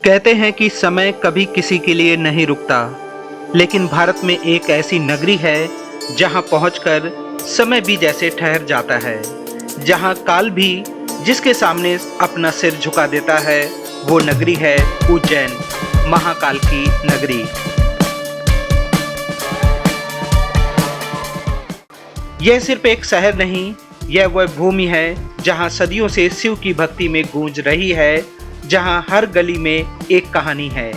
कहते हैं कि समय कभी किसी के लिए नहीं रुकता, लेकिन भारत में एक ऐसी नगरी है जहां पहुंचकर समय भी जैसे ठहर जाता है, जहां काल भी जिसके सामने अपना सिर झुका देता है। वो नगरी है उज्जैन, महाकाल की नगरी। यह सिर्फ एक शहर नहीं, यह वह भूमि है जहां सदियों से शिव की भक्ति में गूंज रही है, जहां हर गली में एक कहानी है,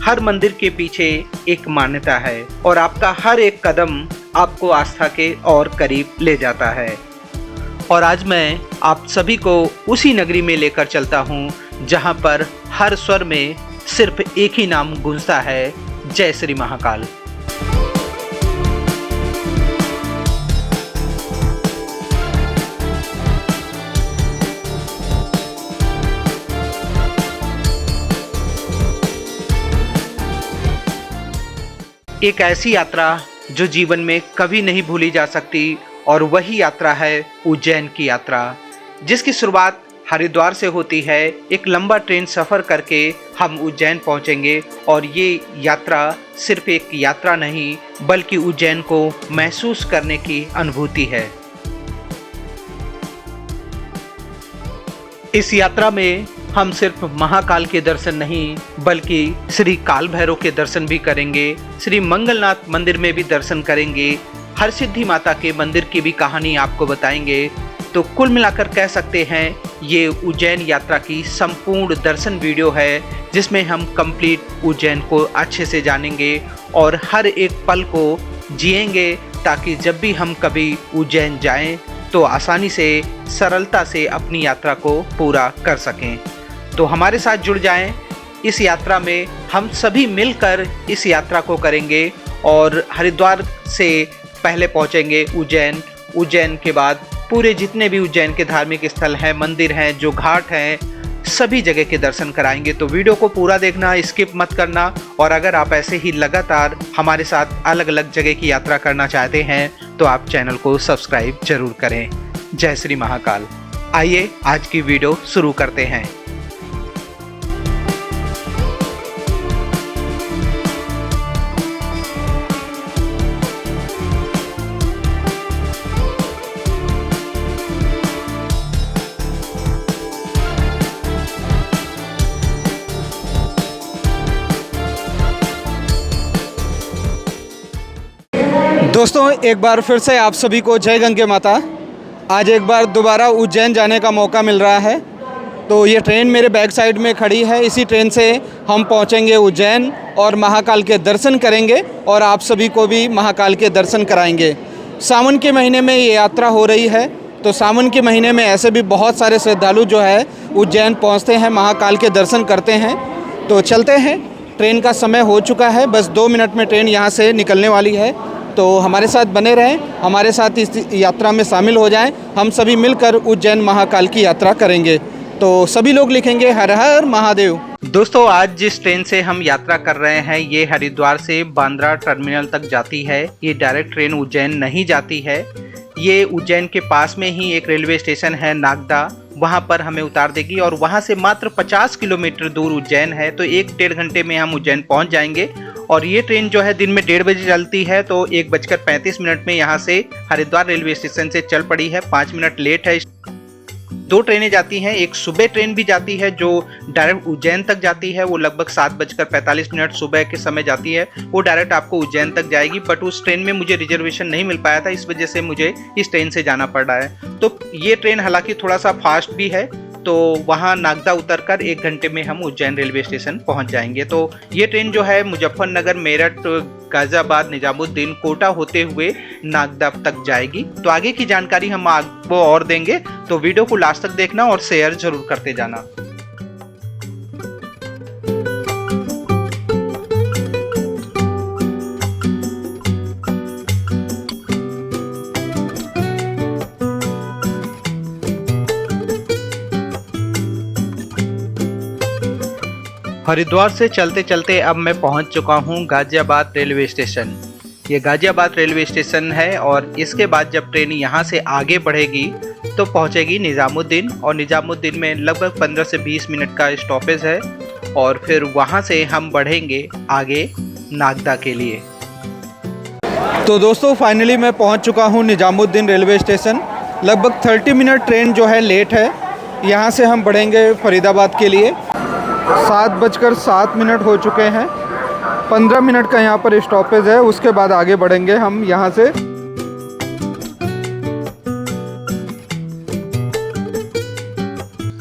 हर मंदिर के पीछे एक मान्यता है और आपका हर एक कदम आपको आस्था के और करीब ले जाता है। और आज मैं आप सभी को उसी नगरी में लेकर चलता हूं जहां पर हर स्वर में सिर्फ एक ही नाम गूंजता है, जय श्री महाकाल। एक ऐसी यात्रा जो जीवन में कभी नहीं भूली जा सकती, और वही यात्रा है उज्जैन की यात्रा, जिसकी शुरुआत हरिद्वार से होती है। एक लंबा ट्रेन सफ़र करके हम उज्जैन पहुंचेंगे और ये यात्रा सिर्फ एक यात्रा नहीं, बल्कि उज्जैन को महसूस करने की अनुभूति है। इस यात्रा में हम सिर्फ महाकाल के दर्शन नहीं, बल्कि श्री काल भैरव के दर्शन भी करेंगे, श्री मंगलनाथ मंदिर में भी दर्शन करेंगे, हरसिद्धि माता के मंदिर की भी कहानी आपको बताएंगे। तो कुल मिलाकर कह सकते हैं ये उज्जैन यात्रा की संपूर्ण दर्शन वीडियो है, जिसमें हम कंप्लीट उज्जैन को अच्छे से जानेंगे और हर एक पल को जिएंगे, ताकि जब भी हम कभी उज्जैन जाएं तो आसानी से, सरलता से अपनी यात्रा को पूरा कर सकें। तो हमारे साथ जुड़ जाएं। इस यात्रा में हम सभी मिलकर इस यात्रा को करेंगे और हरिद्वार से पहले पहुंचेंगे उज्जैन। उज्जैन के बाद पूरे जितने भी उज्जैन के धार्मिक स्थल हैं, मंदिर हैं, जो घाट हैं, सभी जगह के दर्शन कराएंगे। तो वीडियो को पूरा देखना, स्किप मत करना। और अगर आप ऐसे ही लगातार हमारे साथ अलग अलग जगह की यात्रा करना चाहते हैं तो आप चैनल को सब्सक्राइब जरूर करें। जय श्री महाकाल। आइए आज की वीडियो शुरू करते हैं। दोस्तों, एक बार फिर से आप सभी को जय गंगे माता। आज एक बार दोबारा उज्जैन जाने का मौका मिल रहा है। तो ये ट्रेन मेरे बैक साइड में खड़ी है। इसी ट्रेन से हम पहुंचेंगे उज्जैन और महाकाल के दर्शन करेंगे और आप सभी को भी महाकाल के दर्शन कराएंगे। सावन के महीने में ये यात्रा हो रही है। तो सावन के महीने में ऐसे भी बहुत सारे श्रद्धालु जो है उज्जैन पहुँचते हैं, महाकाल के दर्शन करते हैं। तो चलते हैं, ट्रेन का समय हो चुका है, बस 2 मिनट में ट्रेन यहाँ से निकलने वाली है। तो हमारे साथ बने रहें, हमारे साथ इस यात्रा में शामिल हो जाएं। हम सभी मिलकर उज्जैन महाकाल की यात्रा करेंगे। तो सभी लोग लिखेंगे हर हर महादेव। दोस्तों, आज जिस ट्रेन से हम यात्रा कर रहे हैं ये हरिद्वार से बांद्रा टर्मिनल तक जाती है। ये डायरेक्ट ट्रेन उज्जैन नहीं जाती है। ये उज्जैन के पास में ही एक रेलवे स्टेशन है नागदा, वहाँ पर हमें उतार देगी और वहाँ से मात्र 50 किलोमीटर दूर उज्जैन है। तो 1-1.5 घंटे में हम उज्जैन पहुँच जाएंगे। और ये ट्रेन जो है दिन में 1:30 बजे चलती है, तो 1:35 में यहाँ से हरिद्वार रेलवे स्टेशन से चल पड़ी है। 5 मिनट लेट है। 2 ट्रेनें जाती हैं, एक सुबह ट्रेन भी जाती है जो डायरेक्ट उज्जैन तक जाती है। वो लगभग 7:45 सुबह के समय जाती है। वो डायरेक्ट आपको उज्जैन तक जाएगी। बट उस ट्रेन में मुझे रिजर्वेशन नहीं मिल पाया था, इस वजह से मुझे इस ट्रेन से जाना पड़ रहा है। तो ये ट्रेन हालांकि थोड़ा सा फास्ट भी है। तो वहाँ नागदा उतरकर 1 घंटे में हम उज्जैन रेलवे स्टेशन पहुँच जाएंगे। तो ये ट्रेन जो है मुजफ्फरनगर, मेरठ, गाजियाबाद, निजामुद्दीन, कोटा होते हुए नागदा तक जाएगी। तो आगे की जानकारी हम आपको और देंगे। तो वीडियो को लास्ट तक देखना और शेयर जरूर करते जाना। हरिद्वार से चलते चलते अब मैं पहुंच चुका हूं गाजियाबाद रेलवे स्टेशन। ये गाजियाबाद रेलवे स्टेशन है और इसके बाद जब ट्रेन यहां से आगे बढ़ेगी तो पहुंचेगी निजामुद्दीन, और निजामुद्दीन में लगभग 15 से 20 मिनट का स्टॉपेज है। और फिर वहाँ से हम बढ़ेंगे आगे नागदा के लिए। तो दोस्तों फाइनली मैं पहुंच चुका हूं निजामुद्दीन रेलवे स्टेशन। लगभग 30 मिनट ट्रेन जो है लेट है। यहां से हम बढ़ेंगे फरीदाबाद के लिए। 7:07 हो चुके हैं। 15 मिनट का यहां पर स्टॉपेज है, उसके बाद आगे बढ़ेंगे हम यहां से।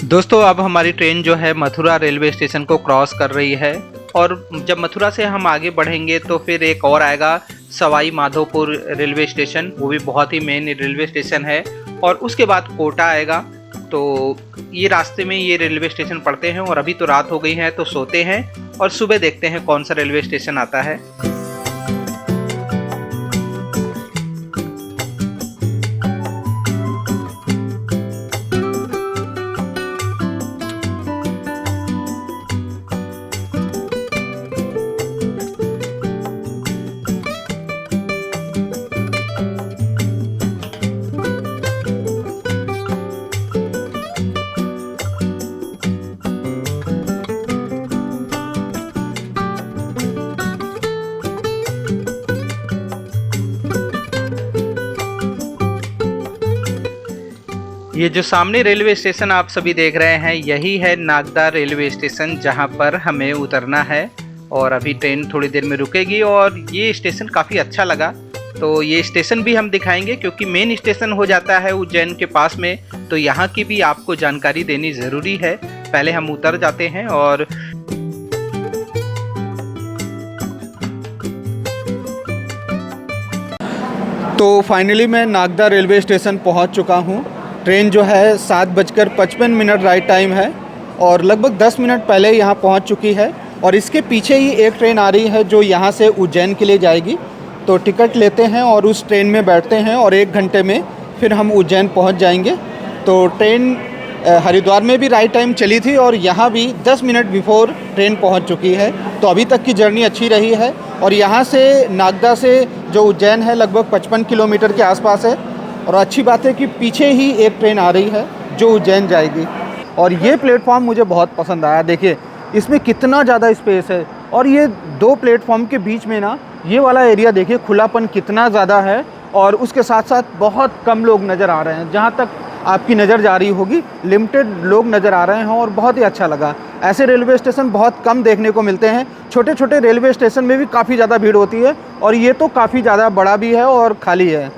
दोस्तों अब हमारी ट्रेन जो है मथुरा रेलवे स्टेशन को क्रॉस कर रही है और जब मथुरा से हम आगे बढ़ेंगे तो फिर एक और आएगा सवाई माधोपुर रेलवे स्टेशन, वो भी बहुत ही मेन रेलवे स्टेशन है। और उसके बाद कोटा आएगा। तो ये रास्ते में ये रेलवे स्टेशन पड़ते हैं और अभी तो रात हो गई है तो सोते हैं और सुबह देखते हैं कौन सा रेलवे स्टेशन आता है। ये जो सामने रेलवे स्टेशन आप सभी देख रहे हैं यही है नागदा रेलवे स्टेशन, जहां पर हमें उतरना है। और अभी ट्रेन थोड़ी देर में रुकेगी और ये स्टेशन काफ़ी अच्छा लगा। तो ये स्टेशन भी हम दिखाएंगे क्योंकि मेन स्टेशन हो जाता है उज्जैन के पास में, तो यहाँ की भी आपको जानकारी देनी ज़रूरी है। पहले हम उतर जाते हैं और तो फाइनली मैं नागदा रेलवे स्टेशन पहुंच चुका हूं। ट्रेन जो है 7:55 राइट टाइम है और लगभग 10 मिनट पहले यहाँ पहुँच चुकी है। और इसके पीछे ही एक ट्रेन आ रही है जो यहाँ से उज्जैन के लिए जाएगी। तो टिकट लेते हैं और उस ट्रेन में बैठते हैं और 1 घंटे में फिर हम उज्जैन पहुँच जाएंगे। तो ट्रेन हरिद्वार में भी राइट टाइम चली थी और यहाँ भी 10 मिनट बिफोर ट्रेन पहुँच चुकी है। तो अभी तक की जर्नी अच्छी रही है। और यहाँ से नागदा से जो उज्जैन है लगभग 55 किलोमीटर के आसपास है। और अच्छी बात है कि पीछे ही एक ट्रेन आ रही है जो उज्जैन जाएगी। और ये प्लेटफॉर्म मुझे बहुत पसंद आया। देखिए इसमें कितना ज़्यादा स्पेस है और ये 2 प्लेटफॉर्म के बीच में ना ये वाला एरिया देखिए खुलापन कितना ज़्यादा है। और उसके साथ साथ बहुत कम लोग नज़र आ रहे हैं, जहाँ तक आपकी नज़र जा रही होगी लिमिटेड लोग नज़र आ रहे हैं और बहुत ही अच्छा लगा। ऐसे रेलवे स्टेशन बहुत कम देखने को मिलते हैं। छोटे छोटे रेलवे स्टेशन में भी काफ़ी ज़्यादा भीड़ होती है और ये तो काफ़ी ज़्यादा बड़ा भी है और खाली है।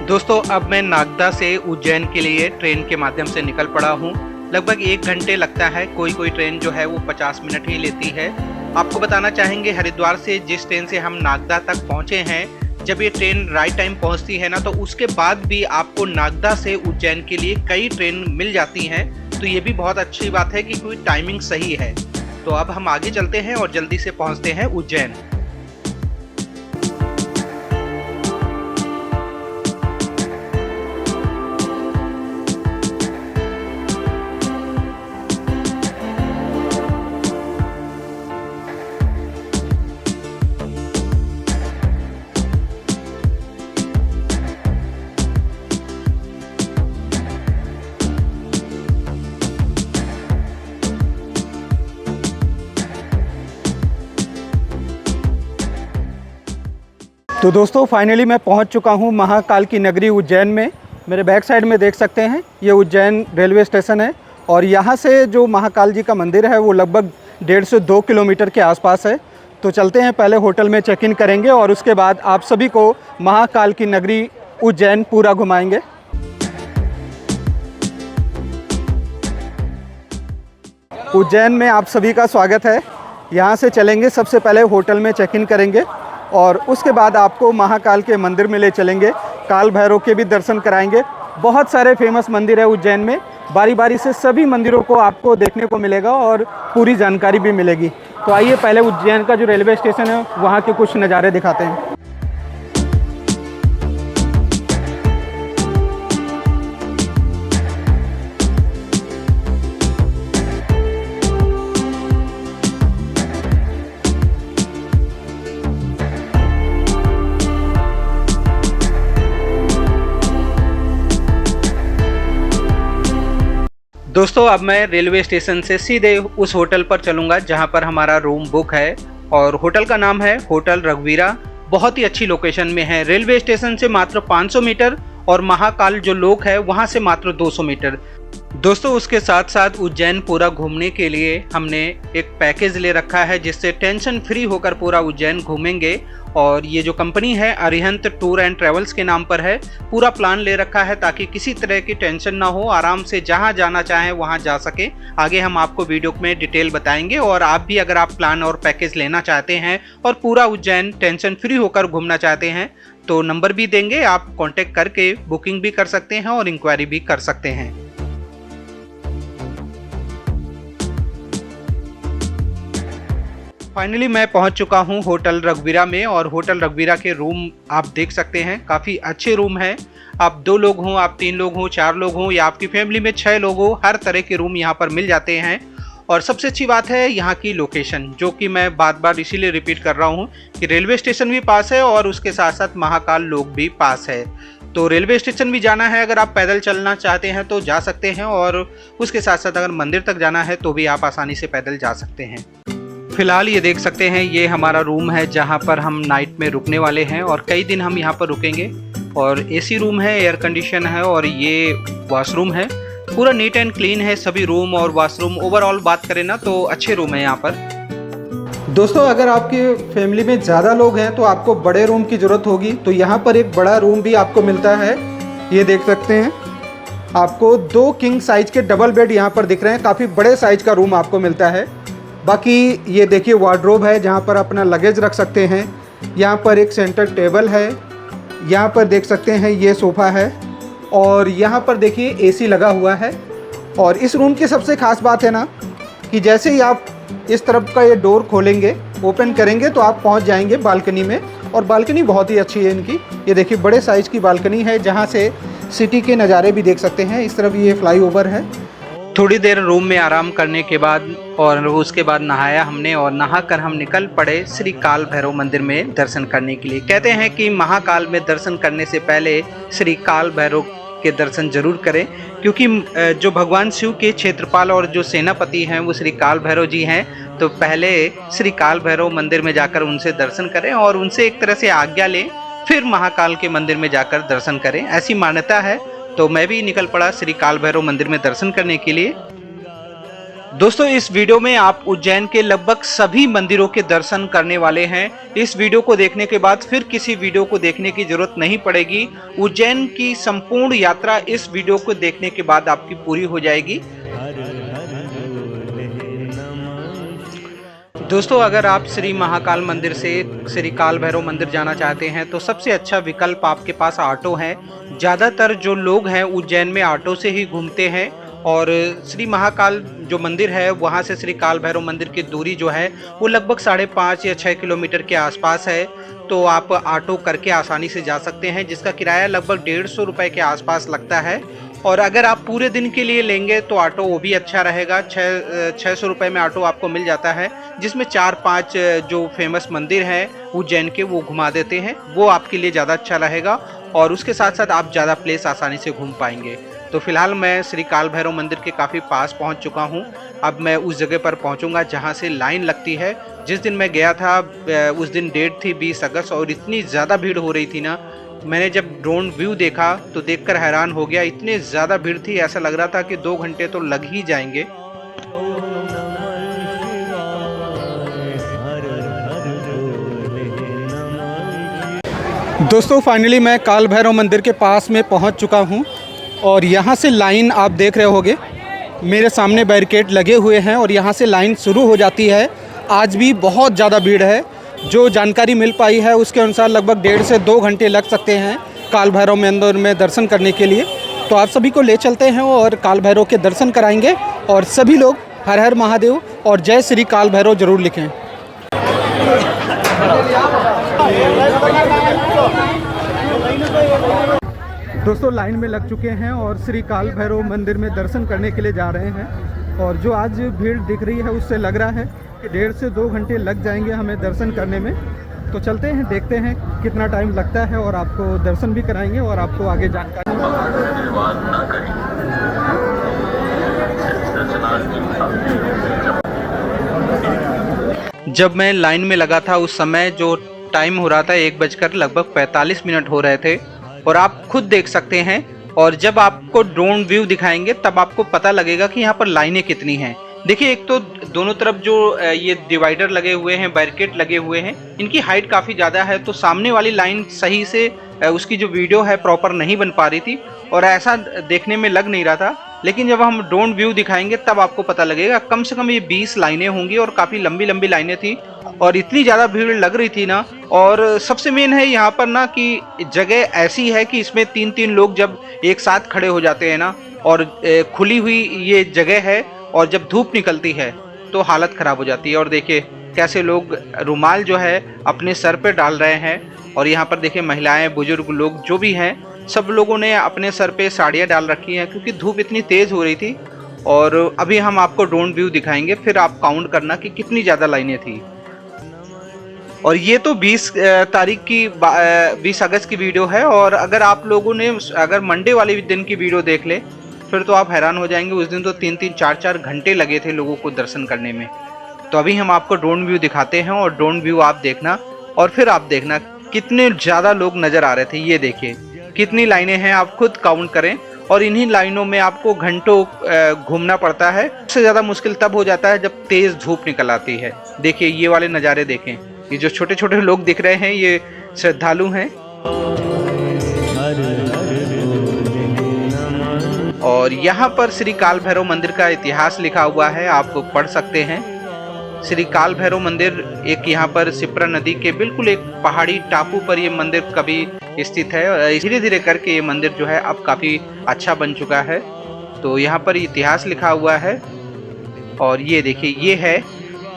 दोस्तों अब मैं नागदा से उज्जैन के लिए ट्रेन के माध्यम से निकल पड़ा हूँ। लगभग 1 घंटे लगता है, कोई कोई ट्रेन जो है वो 50 मिनट ही लेती है। आपको बताना चाहेंगे हरिद्वार से जिस ट्रेन से हम नागदा तक पहुँचे हैं, जब ये ट्रेन राइट टाइम पहुँचती है ना तो उसके बाद भी आपको नागदा से उज्जैन के लिए कई ट्रेन मिल जाती हैं। तो ये भी बहुत अच्छी बात है कि कोई टाइमिंग सही है। तो अब हम आगे चलते हैं और जल्दी से पहुँचते हैं उज्जैन। तो दोस्तों फाइनली मैं पहुंच चुका हूं महाकाल की नगरी उज्जैन में। मेरे बैक साइड में देख सकते हैं ये उज्जैन रेलवे स्टेशन है। और यहाँ से जो महाकाल जी का मंदिर है वो लगभग 1.5 से 2 किलोमीटर के आसपास है। तो चलते हैं, पहले होटल में चेक इन करेंगे और उसके बाद आप सभी को महाकाल की नगरी उज्जैन पूरा घुमाएंगे। उज्जैन में आप सभी का स्वागत है। यहाँ से चलेंगे, सबसे पहले होटल में चेक इन करेंगे और उसके बाद आपको महाकाल के मंदिर में ले चलेंगे। काल भैरव के भी दर्शन कराएंगे। बहुत सारे फेमस मंदिर है उज्जैन में। बारी बारी से सभी मंदिरों को आपको देखने को मिलेगा और पूरी जानकारी भी मिलेगी। तो आइए पहले उज्जैन का जो रेलवे स्टेशन है वहाँ के कुछ नज़ारे दिखाते हैं। दोस्तों अब मैं रेलवे स्टेशन से सीधे उस होटल पर चलूंगा जहां पर हमारा रूम बुक है, और होटल का नाम है होटल रघुवीरा। बहुत ही अच्छी लोकेशन में है, रेलवे स्टेशन से मात्र 500 मीटर और महाकाल जो लोक है वहां से मात्र 200 मीटर। दोस्तों उसके साथ साथ उज्जैन पूरा घूमने के लिए हमने एक पैकेज ले रखा है जिससे टेंशन फ्री होकर पूरा उज्जैन घूमेंगे। और ये जो कंपनी है अरिहंत टूर एंड ट्रेवल्स के नाम पर है। पूरा प्लान ले रखा है ताकि किसी तरह की टेंशन ना हो, आराम से जहां जाना चाहें वहां जा सके। आगे हम आपको वीडियो में डिटेल बताएंगे, और आप भी अगर आप प्लान और पैकेज लेना चाहते हैं और पूरा उज्जैन टेंशन फ्री होकर घूमना चाहते हैं तो नंबर भी देंगे, आप कॉन्टेक्ट करके बुकिंग भी कर सकते हैं और इंक्वायरी भी कर सकते हैं। फाइनली मैं पहुंच चुका हूं होटल रघुवीरा में, और होटल रघुवीरा के रूम आप देख सकते हैं, काफ़ी अच्छे रूम हैं। आप 2 लोग हों, आप 3 लोग हों, 4 लोग हों, या आपकी फैमिली में 6 लोग हों, हर तरह के रूम यहां पर मिल जाते हैं। और सबसे अच्छी बात है यहाँ की लोकेशन, जो कि मैं बार बार इसीलिए रिपीट कर रहा हूँ कि रेलवे स्टेशन भी पास है और उसके साथ साथ महाकाल लोक भी पास है। तो रेलवे स्टेशन भी जाना है, अगर आप पैदल चलना चाहते हैं तो जा सकते हैं, और उसके साथ साथ अगर मंदिर तक जाना है तो भी आप आसानी से पैदल जा सकते हैं। फिलहाल ये देख सकते हैं, ये हमारा रूम है जहाँ पर हम नाइट में रुकने वाले हैं, और कई दिन हम यहाँ पर रुकेंगे। और एसी रूम है, एयर कंडीशन है, और ये वॉशरूम है। पूरा नीट एंड क्लीन है सभी रूम और वॉशरूम। ओवरऑल बात करें ना तो अच्छे रूम है यहाँ पर। दोस्तों अगर आपकी फैमिली में ज़्यादा लोग हैं तो आपको बड़े रूम की ज़रूरत होगी, तो यहाँ पर एक बड़ा रूम भी आपको मिलता है। ये देख सकते हैं, आपको 2 किंग साइज के डबल बेड यहाँ पर दिख रहे हैं। काफ़ी बड़े साइज का रूम आपको मिलता है। बाकी ये देखिए वार्डरोब है जहाँ पर अपना लगेज रख सकते हैं। यहाँ पर एक सेंटर टेबल है, यहाँ पर देख सकते हैं ये सोफ़ा है, और यहाँ पर देखिए एसी लगा हुआ है। और इस रूम की सबसे ख़ास बात है ना कि जैसे ही आप इस तरफ का ये डोर खोलेंगे, ओपन करेंगे, तो आप पहुँच जाएंगे बालकनी में। और बालकनी बहुत ही अच्छी है इनकी। ये देखिए बड़े साइज़ की बालकनी है जहाँ से सिटी के नज़ारे भी देख सकते हैं। इस तरफ ये फ्लाईओवर है। थोड़ी देर रूम में आराम करने के बाद और उसके बाद नहाया हमने, और नहाकर हम निकल पड़े श्री काल भैरव मंदिर में दर्शन करने के लिए। कहते हैं कि महाकाल में दर्शन करने से पहले श्री काल भैरव के दर्शन जरूर करें, क्योंकि जो भगवान शिव के क्षेत्रपाल और जो सेनापति हैं वो श्री काल भैरव जी हैं। तो पहले श्री काल भैरव मंदिर में जाकर उनसे दर्शन करें और उनसे एक तरह से आज्ञा लें, फिर महाकाल के मंदिर में जाकर दर्शन करें, ऐसी मान्यता है। तो मैं भी निकल पड़ा श्री काल भैरव मंदिर में दर्शन करने के लिए। दोस्तों इस वीडियो में आप उज्जैन के लगभग सभी मंदिरों के दर्शन करने वाले हैं। इस वीडियो को देखने के बाद फिर किसी वीडियो को देखने की जरूरत नहीं पड़ेगी। उज्जैन की संपूर्ण यात्रा इस वीडियो को देखने के बाद आपकी पूरी हो जाएगी। दोस्तों अगर आप श्री महाकाल मंदिर से श्री काल भैरव मंदिर जाना चाहते हैं तो सबसे अच्छा विकल्प आपके पास ऑटो है। ज़्यादातर जो लोग हैं उज्जैन में ऑटो से ही घूमते हैं, और श्री महाकाल जो मंदिर है वहाँ से श्री काल भैरव मंदिर की दूरी जो है वो लगभग 5.5 या 6 किलोमीटर के आसपास है। तो आप ऑटो करके आसानी से जा सकते हैं, जिसका किराया लगभग 150 रुपये के आसपास लगता है। और अगर आप पूरे दिन के लिए लेंगे तो ऑटो वो भी अच्छा रहेगा। 600 रुपये में ऑटो आपको मिल जाता है, जिसमें 4-5 जो फेमस मंदिर हैं उज्जैन के वो घुमा देते हैं। वो आपके लिए ज़्यादा अच्छा रहेगा, और उसके साथ साथ आप ज़्यादा प्लेस आसानी से घूम पाएंगे। तो फिलहाल मैं श्री काल भैरव मंदिर के काफ़ी पास पहुंच चुका हूं। अब मैं उस जगह पर पहुंचूंगा जहां से लाइन लगती है। जिस दिन मैं गया था उस दिन डेट थी 20 अगस्त, और इतनी ज़्यादा भीड़ हो रही थी ना, मैंने जब ड्रोन व्यू देखा तो देखकर हैरान हो गया। इतनी ज़्यादा भीड़ थी, ऐसा लग रहा था कि 2 घंटे तो लग ही जाएंगे। दोस्तों फाइनली मैं काल भैरव मंदिर के पास में पहुंच चुका हूं, और यहां से लाइन आप देख रहे होंगे, मेरे सामने बैरिकेड लगे हुए हैं और यहां से लाइन शुरू हो जाती है। आज भी बहुत ज़्यादा भीड़ है। जो जानकारी मिल पाई है उसके अनुसार लगभग 1.5 से 2 घंटे लग सकते हैं काल भैरव मंदिर में दर्शन करने के लिए। तो आप सभी को ले चलते हैं और काल भैरव के दर्शन कराएंगे, और सभी लोग हर हर महादेव और जय श्री काल भैरव जरूर लिखें। दोस्तों लाइन में लग चुके हैं और श्री काल भैरव मंदिर में दर्शन करने के लिए जा रहे हैं, और जो आज भीड़ दिख रही है उससे लग रहा है कि 1.5 से 2 घंटे लग जाएंगे हमें दर्शन करने में। तो चलते हैं, देखते हैं कितना टाइम लगता है, और आपको दर्शन भी कराएंगे और आपको आगे जानकारी। जब मैं लाइन में लगा था उस समय जो टाइम हो रहा था 1:45 हो रहे थे, और आप खुद देख सकते हैं। और जब आपको ड्रोन व्यू दिखाएंगे तब आपको पता लगेगा कि यहाँ पर लाइनें कितनी हैं। देखिए, एक तो दोनों तरफ जो ये डिवाइडर लगे हुए हैं, बैरिकेड लगे हुए हैं, इनकी हाइट काफ़ी ज़्यादा है, तो सामने वाली लाइन सही से उसकी जो वीडियो है प्रॉपर नहीं बन पा रही थी और ऐसा देखने में लग नहीं रहा था। लेकिन जब हम ड्रोन व्यू दिखाएंगे तब आपको पता लगेगा। कम से कम ये 20 लाइनें होंगी और काफ़ी लंबी लंबी लाइनें थी और इतनी ज़्यादा भीड़ लग रही थी ना। और सबसे मेन है यहाँ पर ना कि जगह ऐसी है कि इसमें 3-3 लोग जब एक साथ खड़े हो जाते हैं ना, और खुली हुई ये जगह है, और जब धूप निकलती है तो हालत ख़राब हो जाती है। और देखिए कैसे लोग रुमाल जो है अपने सर पे डाल रहे हैं, और यहाँ पर देखिए महिलाएं, बुजुर्ग लोग जो भी हैं, सब लोगों ने अपने सर पे साड़ियाँ डाल रखी हैं क्योंकि धूप इतनी तेज़ हो रही थी। और अभी हम आपको ड्रोन व्यू दिखाएंगे, फिर आप काउंट करना कि कितनी ज़्यादा लाइनें थी। और ये तो 20 तारीख की 20 अगस्त की वीडियो है, और अगर आप लोगों ने अगर मंडे वाले दिन की वीडियो देख ले फिर तो आप हैरान हो जाएंगे। उस दिन तो 3-3 4-4 घंटे लगे थे लोगों को दर्शन करने में। तो अभी हम आपको ड्रोन व्यू दिखाते हैं और ड्रोन व्यू आप देखना, और फिर आप देखना कितने ज़्यादा लोग नज़र आ रहे थे। ये देखिए कितनी लाइनें हैं, आप खुद काउंट करें। और इन्हीं लाइनों में आपको घंटों घूमना पड़ता है। सबसे ज़्यादा मुश्किल तब हो जाता है जब तेज़ धूप निकल आती है। देखिए ये वाले नज़ारे देखें, ये जो छोटे छोटे लोग दिख रहे हैं ये श्रद्धालु हैं। और यहाँ पर श्री काल भैरव मंदिर का इतिहास लिखा हुआ है, आप पढ़ सकते हैं। श्री काल भैरव मंदिर एक यहाँ पर शिप्रा नदी के बिल्कुल एक पहाड़ी टापू पर ये मंदिर कभी स्थित है। धीरे धीरे करके ये मंदिर जो है अब काफ़ी अच्छा बन चुका है। तो यहाँ पर इतिहास लिखा हुआ है। और ये देखिए ये है,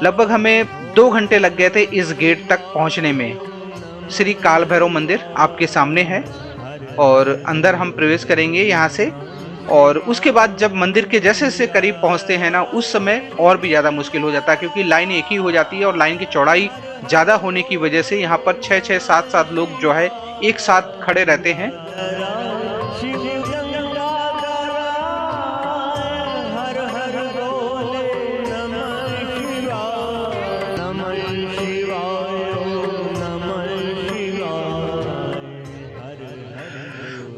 लगभग हमें 2 घंटे लग गए थे इस गेट तक पहुँचने में। श्री काल भैरव मंदिर आपके सामने है और अंदर हम प्रवेश करेंगे यहाँ से। और उसके बाद जब मंदिर के जैसे जैसे करीब पहुंचते हैं ना, उस समय और भी ज़्यादा मुश्किल हो जाता है क्योंकि लाइन एक ही हो जाती है और लाइन की चौड़ाई ज़्यादा होने की वजह से यहाँ पर 6-6, 7-7 लोग जो है एक साथ खड़े रहते हैं।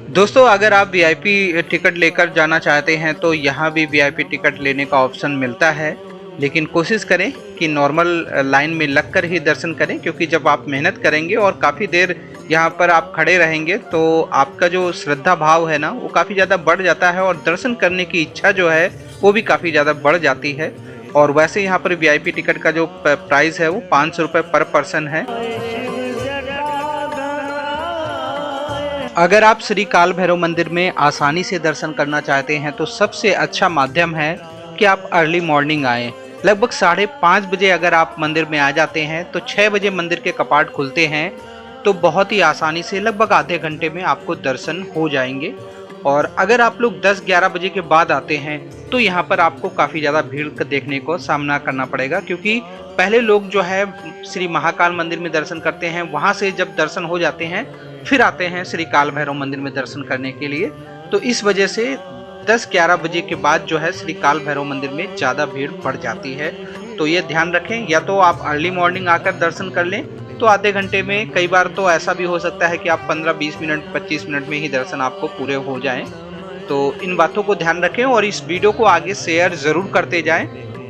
दोस्तों अगर आप वीआईपी टिकट लेकर जाना चाहते हैं तो यहाँ भी वीआईपी टिकट लेने का ऑप्शन मिलता है, लेकिन कोशिश करें कि नॉर्मल लाइन में लगकर ही दर्शन करें, क्योंकि जब आप मेहनत करेंगे और काफ़ी देर यहाँ पर आप खड़े रहेंगे तो आपका जो श्रद्धा भाव है ना वो काफ़ी ज़्यादा बढ़ जाता है और दर्शन करने की इच्छा जो है वो भी काफ़ी ज़्यादा बढ़ जाती है। और वैसे यहाँ पर वीआईपी टिकट का जो प्राइस है वो 500 रुपये पर पर्सन है। अगर आप श्री काल भैरव मंदिर में आसानी से दर्शन करना चाहते हैं तो सबसे अच्छा माध्यम है कि आप अर्ली मॉर्निंग आएँ। लगभग 5:30 बजे अगर आप मंदिर में आ जाते हैं तो 6 बजे मंदिर के कपाट खुलते हैं, तो बहुत ही आसानी से लगभग आधे घंटे में आपको दर्शन हो जाएंगे। और अगर आप लोग 10-11 बजे के बाद आते हैं तो यहाँ पर आपको काफ़ी ज़्यादा भीड़ का देखने को सामना करना पड़ेगा, क्योंकि पहले लोग जो है श्री महाकाल मंदिर में दर्शन करते हैं, वहाँ से जब दर्शन हो जाते हैं फिर आते हैं श्री काल भैरव मंदिर में दर्शन करने के लिए। तो इस वजह से 10-11 बजे के बाद जो है श्री काल भैरव मंदिर में ज़्यादा भीड़ बढ़ जाती है। तो ये ध्यान रखें, या तो आप अर्ली मॉर्निंग आकर दर्शन कर लें तो आधे घंटे में, कई बार तो ऐसा भी हो सकता है कि आप 15-20 मिनट 25 मिनट में ही दर्शन आपको पूरे हो जाएं। तो इन बातों को ध्यान रखें और इस वीडियो को आगे शेयर ज़रूर करते जाएं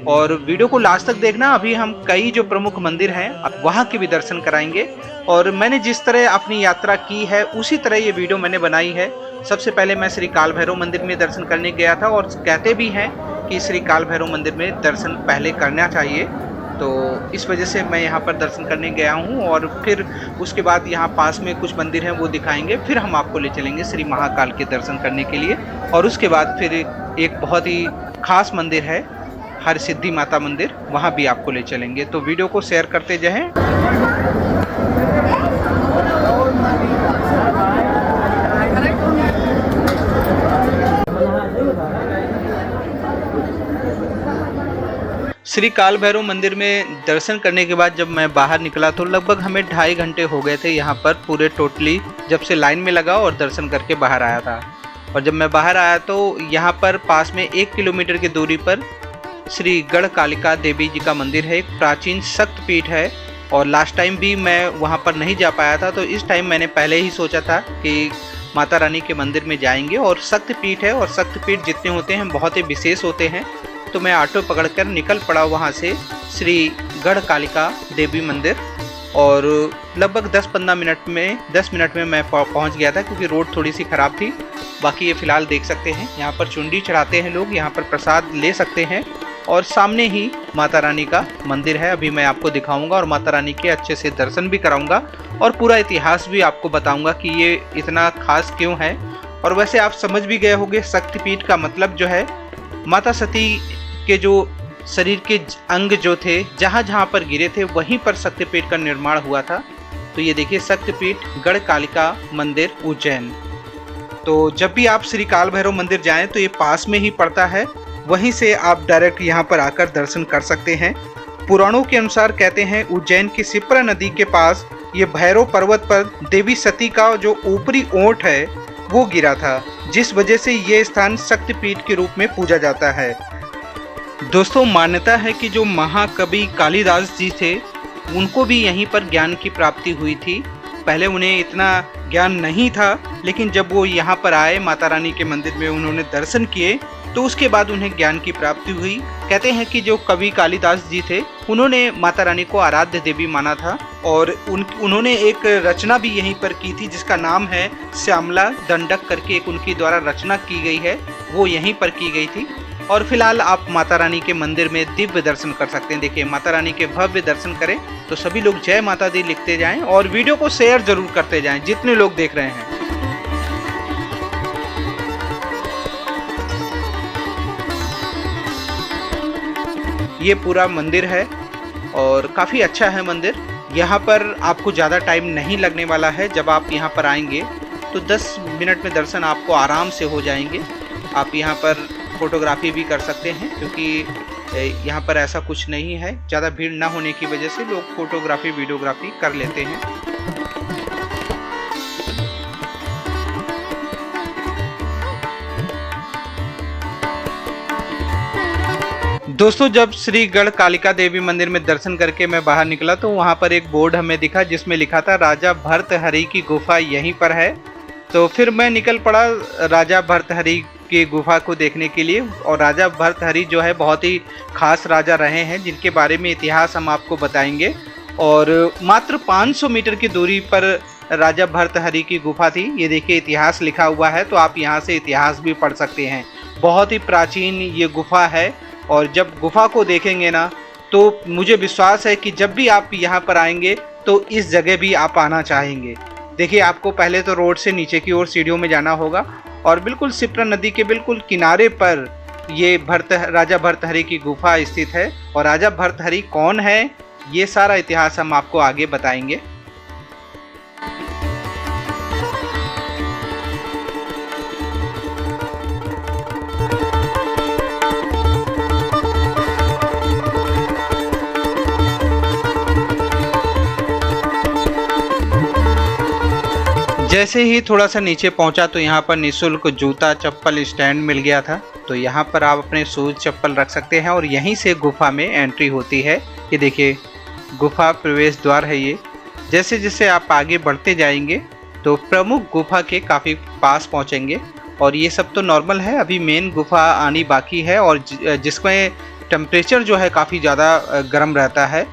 और वीडियो को लास्ट तक देखना। अभी हम कई जो प्रमुख मंदिर हैं वहाँ के भी दर्शन कराएंगे, और मैंने जिस तरह अपनी यात्रा की है उसी तरह ये वीडियो मैंने बनाई है। सबसे पहले मैं श्री काल भैरव मंदिर में दर्शन करने गया था, और कहते भी हैं कि श्री काल भैरव मंदिर में दर्शन पहले करना चाहिए, तो इस वजह से मैं यहाँ पर दर्शन करने गया हूँ। और फिर उसके बाद यहाँ पास में कुछ मंदिर हैं वो दिखाएंगे, फिर हम आपको ले चलेंगे श्री महाकाल के दर्शन करने के लिए। और उसके बाद फिर एक बहुत ही खास मंदिर है हर सिद्धि माता मंदिर, वहाँ भी आपको ले चलेंगे। तो वीडियो को शेयर करते जाएं। श्री काल भैरव मंदिर में दर्शन करने के बाद जब मैं बाहर निकला तो लगभग हमें 2.5 घंटे हो गए थे यहाँ पर पूरे टोटली, जब से लाइन में लगा और दर्शन करके बाहर आया था। और जब मैं बाहर आया तो यहाँ पर पास में 1 किलोमीटर की दूरी पर श्री गढ़ कालिका देवी जी का मंदिर है। एक प्राचीन शक्तिपीठ है और लास्ट टाइम भी मैं वहाँ पर नहीं जा पाया था, तो इस टाइम मैंने पहले ही सोचा था कि माता रानी के मंदिर में जाएंगे। और शक्तिपीठ है और शक्तिपीठ जितने होते हैं बहुत ही विशेष होते हैं। तो मैं ऑटो पकड़कर निकल पड़ा वहाँ से श्री गढ़ कालिका देवी मंदिर, और लगभग 10 मिनट में मैं पहुँच गया था, क्योंकि रोड थोड़ी सी ख़राब थी। बाकी ये फ़िलहाल देख सकते हैं, यहाँ पर चुंडी चढ़ाते हैं लोग, यहाँ पर प्रसाद ले सकते हैं और सामने ही माता रानी का मंदिर है। अभी मैं आपको दिखाऊंगा और माता रानी के अच्छे से दर्शन भी कराऊंगा और पूरा इतिहास भी आपको बताऊंगा कि ये इतना खास क्यों है। और वैसे आप समझ भी गए होंगे, शक्तिपीठ का मतलब जो है माता सती के जो शरीर के अंग जो थे जहाँ जहाँ पर गिरे थे वहीं पर शक्तिपीठ का निर्माण हुआ था। तो ये देखिए शक्तिपीठ गढ़ कालिका मंदिर उज्जैन। तो जब भी आप श्री काल भैरव मंदिर जाएं तो ये पास में ही पड़ता है, वहीं से आप डायरेक्ट यहाँ पर आकर दर्शन कर सकते हैं। पुराणों के अनुसार कहते हैं उज्जैन की शिप्रा नदी के पास ये भैरव पर्वत पर देवी सती का जो ऊपरी ओंठ है वो गिरा था, जिस वजह से ये स्थान शक्तिपीठ के रूप में पूजा जाता है। दोस्तों मान्यता है कि जो महाकवि कालिदास जी थे उनको भी यहीं पर ज्ञान की प्राप्ति हुई थी। पहले उन्हें इतना ज्ञान नहीं था, लेकिन जब वो यहाँ पर आए माता रानी के मंदिर में उन्होंने दर्शन किए तो उसके बाद उन्हें ज्ञान की प्राप्ति हुई। कहते हैं कि जो कवि कालिदास जी थे उन्होंने माता रानी को आराध्य देवी माना था और उन्होंने एक रचना भी यहीं पर की थी जिसका नाम है श्यामला दंडक करके, एक उनकी द्वारा रचना की गई है, वो यहीं पर की गई थी। और फिलहाल आप माता रानी के मंदिर में दिव्य दर्शन कर सकते हैं। देखिए माता रानी के भव्य दर्शन करें तो सभी लोग जय माता दी लिखते जाएं और वीडियो को शेयर जरूर करते जाएं जितने लोग देख रहे हैं। ये पूरा मंदिर है और काफ़ी अच्छा है मंदिर। यहाँ पर आपको ज़्यादा टाइम नहीं लगने वाला है। जब आप यहाँ पर आएंगे तो 10 मिनट में दर्शन आपको आराम से हो जाएंगे। आप यहाँ पर फोटोग्राफी भी कर सकते हैं, क्योंकि यहाँ पर ऐसा कुछ नहीं है, ज़्यादा भीड़ ना होने की वजह से लोग फोटोग्राफी वीडियोग्राफी कर लेते हैं। दोस्तों जब श्री गढ़ कालिका देवी मंदिर में दर्शन करके मैं बाहर निकला तो वहाँ पर एक बोर्ड हमें दिखा जिसमें लिखा था राजा भर्तहरि की गुफा यहीं पर है। तो फिर मैं निकल पड़ा राजा भर्तहरि की गुफा को देखने के लिए। और राजा भर्तहरि जो है बहुत ही खास राजा रहे हैं जिनके बारे में इतिहास हम आपको बताएंगे। और मात्र 500 मीटर की दूरी पर राजा भर्तहरि की गुफा थी। ये देखिए इतिहास लिखा हुआ है, तो आप यहाँ से इतिहास भी पढ़ सकते हैं। बहुत ही प्राचीन ये गुफा है और जब गुफा को देखेंगे ना तो मुझे विश्वास है कि जब भी आप यहाँ पर आएंगे तो इस जगह भी आप आना चाहेंगे। देखिए आपको पहले तो रोड से नीचे की ओर सीढ़ियों में जाना होगा और बिल्कुल शिप्रा नदी के बिल्कुल किनारे पर ये राजा भर्तहरि की गुफा स्थित है। और राजा भर्तहरि कौन है ये सारा इतिहास हम आपको आगे बताएंगे। जैसे ही थोड़ा सा नीचे पहुंचा तो यहाँ पर निःशुल्क जूता चप्पल स्टैंड मिल गया था। तो यहाँ पर आप अपने शूज चप्पल रख सकते हैं और यहीं से गुफा में एंट्री होती है। ये देखिए गुफा प्रवेश द्वार है ये। जैसे जैसे आप आगे बढ़ते जाएंगे तो प्रमुख गुफा के काफ़ी पास पहुँचेंगे। और ये सब तो नॉर्मल है, अभी मेन गुफा आनी बाकी है और जिसमें टेम्परेचर जो है काफ़ी ज़्यादा गर्म रहता है।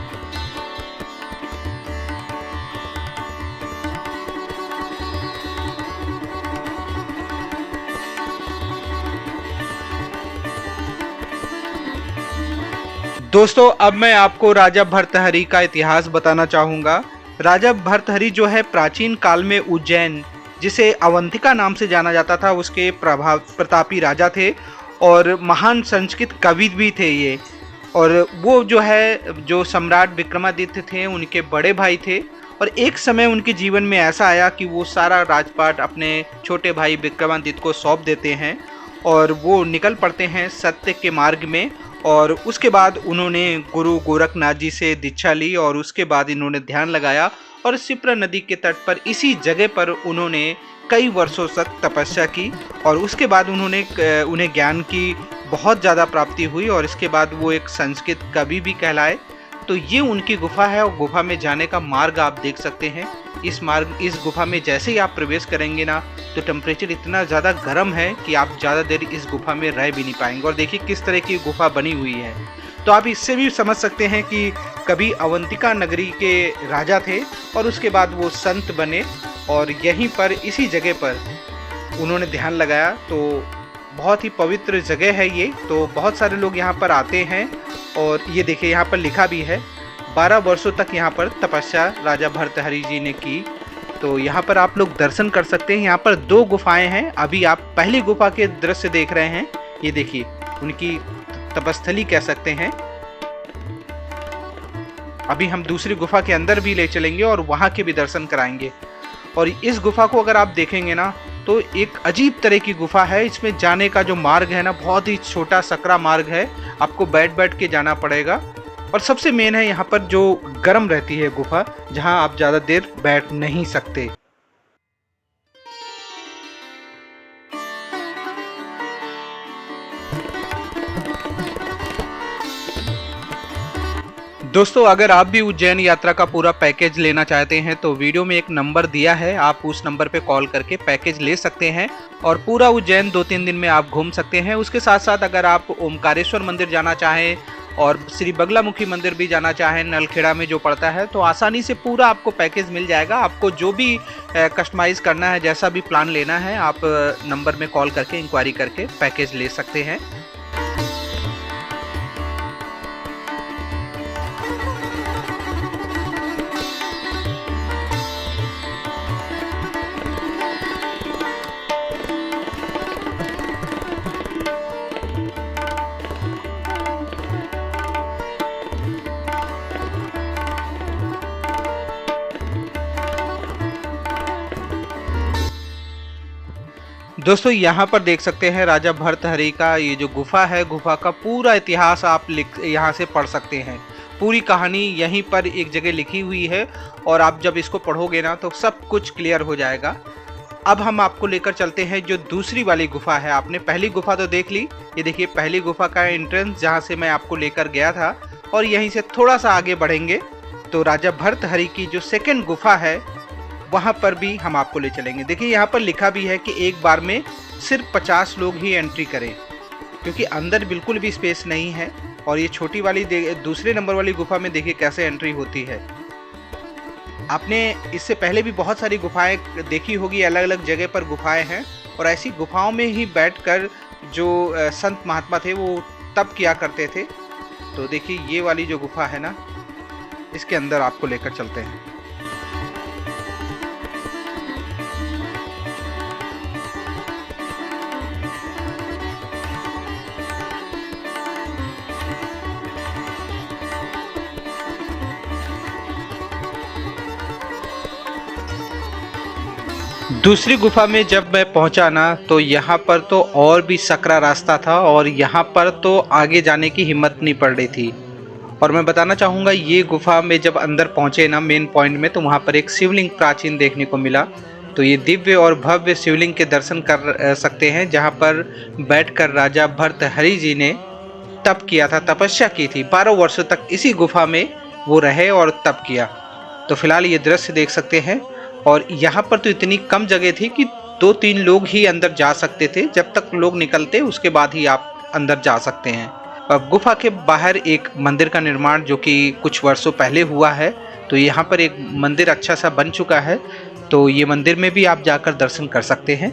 दोस्तों अब मैं आपको राजा भर्तहरि का इतिहास बताना चाहूँगा। राजा भर्तहरि जो है प्राचीन काल में उज्जैन, जिसे अवंतिका नाम से जाना जाता था, उसके प्रतापी राजा थे और महान संस्कृत कवि भी थे ये। और वो जो है जो सम्राट विक्रमादित्य थे उनके बड़े भाई थे। और एक समय उनके जीवन में ऐसा आया कि वो सारा राजपाट अपने छोटे भाई विक्रमादित्य को सौंप देते हैं और वो निकल पड़ते हैं सत्य के मार्ग में। और उसके बाद उन्होंने गुरु गोरखनाथ जी से दीक्षा ली और उसके बाद इन्होंने ध्यान लगाया और शिप्रा नदी के तट पर इसी जगह पर उन्होंने कई वर्षों तक तपस्या की। और उसके बाद उन्हें ज्ञान की बहुत ज़्यादा प्राप्ति हुई और इसके बाद वो एक संस्कृत कवि भी कहलाए। तो ये उनकी गुफा है और गुफा में जाने का मार्ग आप देख सकते हैं। इस गुफा में जैसे ही आप प्रवेश करेंगे ना, तो टेम्परेचर इतना ज़्यादा गर्म है कि आप ज़्यादा देर इस गुफा में रह भी नहीं पाएंगे। और देखिए किस तरह की गुफा बनी हुई है। तो आप इससे भी समझ सकते हैं कि कभी अवंतिका नगरी के राजा थे और उसके बाद वो संत बने और यहीं पर इसी जगह पर उन्होंने ध्यान लगाया। तो बहुत ही पवित्र जगह है ये। तो बहुत सारे लोग यहाँ पर आते हैं और ये देखिए यहाँ पर लिखा भी है 12 वर्षों तक यहाँ पर तपस्या राजा भर्तृहरि जी ने की। तो यहाँ पर आप लोग दर्शन कर सकते हैं। यहाँ पर 2 गुफाएं हैं। अभी आप पहली गुफा के दृश्य देख रहे हैं। ये देखिए उनकी तपस्थली कह सकते हैं। अभी हम दूसरी गुफा के अंदर भी ले चलेंगे और वहां के भी दर्शन कराएंगे। और इस गुफा को अगर आप देखेंगे ना, तो एक अजीब तरह की गुफा है। इसमें जाने का जो मार्ग है ना, बहुत ही छोटा सकरा मार्ग है। आपको बैठ के जाना पड़ेगा। और सबसे मेन है यहाँ पर जो गर्म रहती है गुफा, जहाँ आप ज़्यादा देर बैठ नहीं सकते। दोस्तों, अगर आप भी उज्जैन यात्रा का पूरा पैकेज लेना चाहते हैं तो वीडियो में एक नंबर दिया है, आप उस नंबर पे कॉल करके पैकेज ले सकते हैं और पूरा उज्जैन 2-3 दिन में आप घूम सकते हैं। उसके साथ साथ अगर आप ओमकारेश्वर मंदिर जाना चाहें और श्री बगलामुखी मंदिर भी जाना चाहें, नलखेड़ा में जो पड़ता है, तो आसानी से पूरा आपको पैकेज मिल जाएगा। आपको जो भी कस्टमाइज़ करना है, जैसा भी प्लान लेना है, आप नंबर में कॉल करके इंक्वायरी करके पैकेज ले सकते हैं। दोस्तों, यहाँ पर देख सकते हैं राजा भर्तृहरि का ये जो गुफा है, गुफा का पूरा इतिहास आप यहाँ से पढ़ सकते हैं। पूरी कहानी यहीं पर एक जगह लिखी हुई है और आप जब इसको पढ़ोगे ना, तो सब कुछ क्लियर हो जाएगा। अब हम आपको लेकर चलते हैं जो दूसरी वाली गुफा है। आपने पहली गुफा तो देख ली। ये देखिए पहली गुफा का एंट्रेंस, जहाँ से मैं आपको लेकर गया था। और यहीं से थोड़ा सा आगे बढ़ेंगे तो राजा भर्तृहरि की जो सेकेंड गुफा है, वहाँ पर भी हम आपको ले चलेंगे। देखिए यहाँ पर लिखा भी है कि एक बार में सिर्फ 50 लोग ही एंट्री करें, क्योंकि अंदर बिल्कुल भी स्पेस नहीं है। और ये छोटी वाली दूसरे नंबर वाली गुफा में देखिए कैसे एंट्री होती है। आपने इससे पहले भी बहुत सारी गुफाएं देखी होगी, अलग अलग जगह पर गुफाएं हैं। और ऐसी गुफाओं में ही बैठकर जो संत महात्मा थे वो तप किया करते थे। तो देखिए ये वाली जो गुफा है ना, इसके अंदर आपको लेकर चलते हैं। दूसरी गुफा में जब मैं पहुंचा ना, तो यहाँ पर तो और भी सकरा रास्ता था और यहाँ पर तो आगे जाने की हिम्मत नहीं पड़ रही थी। और मैं बताना चाहूँगा, ये गुफा में जब अंदर पहुँचे ना मेन पॉइंट में, तो वहाँ पर एक शिवलिंग प्राचीन देखने को मिला। तो ये दिव्य और भव्य शिवलिंग के दर्शन कर सकते हैं, जहाँ पर बैठकर राजा भर्तृहरि जी ने तप किया था, तपस्या की थी। 12 वर्षों तक इसी गुफा में वो रहे और तप किया। तो फिलहाल ये दृश्य देख सकते हैं। और यहाँ पर तो इतनी कम जगह थी कि 2-3 लोग ही अंदर जा सकते थे। जब तक लोग निकलते उसके बाद ही आप अंदर जा सकते हैं। अब गुफा के बाहर एक मंदिर का निर्माण जो कि कुछ वर्षों पहले हुआ है, तो यहाँ पर एक मंदिर अच्छा सा बन चुका है। तो ये मंदिर में भी आप जाकर दर्शन कर सकते हैं।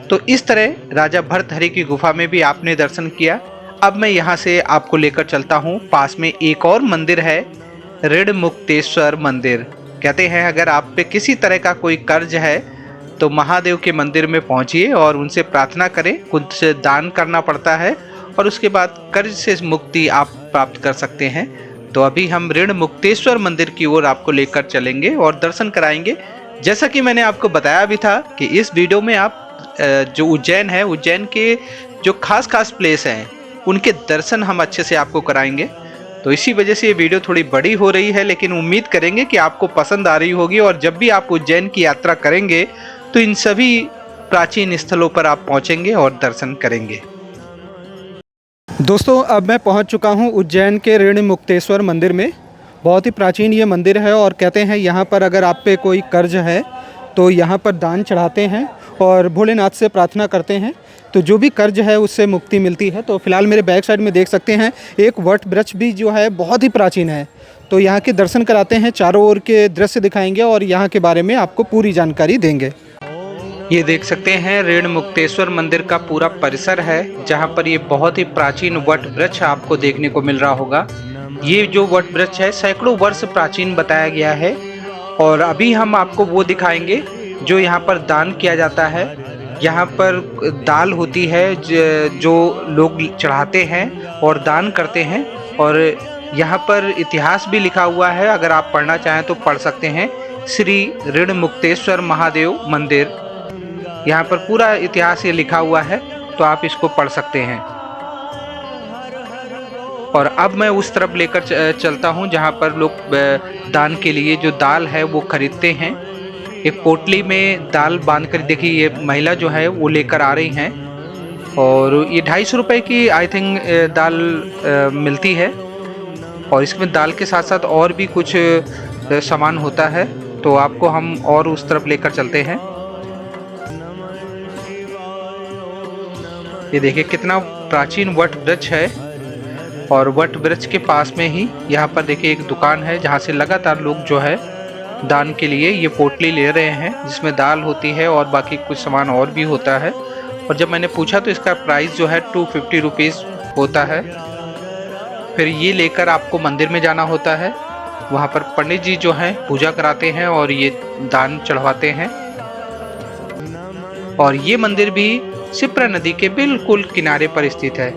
तो इस तरह राजा भर्तृहरि की गुफा में भी आपने दर्शन किया। अब मैं यहाँ से आपको लेकर चलता हूँ। पास में एक और मंदिर है, ऋणमुक्तेश्वर मंदिर। कहते हैं अगर आप पे किसी तरह का कोई कर्ज है तो महादेव के मंदिर में पहुंचिए और उनसे प्रार्थना करें। कुछ दान करना पड़ता है और उसके बाद कर्ज से मुक्ति आप प्राप्त कर सकते हैं। तो अभी हम ऋणमुक्तेश्वर मंदिर की ओर आपको लेकर चलेंगे और दर्शन कराएंगे। जैसा कि मैंने आपको बताया भी था कि इस वीडियो में आप जो उज्जैन है, उज्जैन के जो खास प्लेस हैं उनके दर्शन हम अच्छे से आपको कराएंगे। तो इसी वजह से ये वीडियो थोड़ी बड़ी हो रही है, लेकिन उम्मीद करेंगे कि आपको पसंद आ रही होगी। और जब भी आप उज्जैन की यात्रा करेंगे तो इन सभी प्राचीन स्थलों पर आप पहुंचेंगे और दर्शन करेंगे। दोस्तों अब मैं पहुंच चुका हूं उज्जैन के ऋण मुक्तेश्वर मंदिर में। बहुत ही प्राचीन ये मंदिर है और कहते हैं यहाँ पर अगर आप पे कोई कर्ज है तो यहाँ पर दान चढ़ाते हैं और भोलेनाथ से प्रार्थना करते हैं तो जो भी कर्ज है उससे मुक्ति मिलती है। तो फिलहाल मेरे बैक साइड में देख सकते हैं एक वट वृक्ष भी जो है बहुत ही प्राचीन है। तो यहाँ के दर्शन कराते हैं, चारों ओर के दृश्य दिखाएंगे और यहाँ के बारे में आपको पूरी जानकारी देंगे। ये देख सकते हैं ऋण मुक्तेश्वर मंदिर का पूरा परिसर है, जहाँ पर ये बहुत ही प्राचीन वट वृक्ष आपको देखने को मिल रहा होगा। ये जो वट वृक्ष है सैकड़ों वर्ष प्राचीन बताया गया है। और अभी हम आपको वो दिखाएंगे जो यहाँ पर दान किया जाता है। यहाँ पर दाल होती है जो लोग चढ़ाते हैं और दान करते हैं। और यहाँ पर इतिहास भी लिखा हुआ है, अगर आप पढ़ना चाहें तो पढ़ सकते हैं। श्री ऋण मुक्तेश्वर महादेव मंदिर, यहाँ पर पूरा इतिहास ये लिखा हुआ है, तो आप इसको पढ़ सकते हैं। और अब मैं उस तरफ लेकर चलता हूँ जहाँ पर लोग दान के लिए जो दाल है वो खरीदते हैं। एक पोटली में दाल बांध कर, देखिए ये महिला जो है वो लेकर आ रही हैं। और ये 250 रुपये की आई थिंक दाल मिलती है। और इसमें दाल के साथ साथ और भी कुछ सामान होता है, तो आपको हम और उस तरफ लेकर चलते हैं। ये देखिए कितना प्राचीन वट वृक्ष है। और वट वृक्ष के पास में ही यहाँ पर देखिए एक दुकान है जहाँ से लगातार लोग जो है दान के लिए ये पोटली ले रहे हैं, जिसमें दाल होती है और बाकी कुछ सामान और भी होता है। और जब मैंने पूछा तो इसका प्राइस जो है 250 रुपीज़ होता है। फिर ये लेकर आपको मंदिर में जाना होता है। वहाँ पर पंडित जी जो हैं पूजा कराते हैं और ये दान चढ़वाते हैं। और ये मंदिर भी शिप्रा नदी के बिल्कुल किनारे पर स्थित है।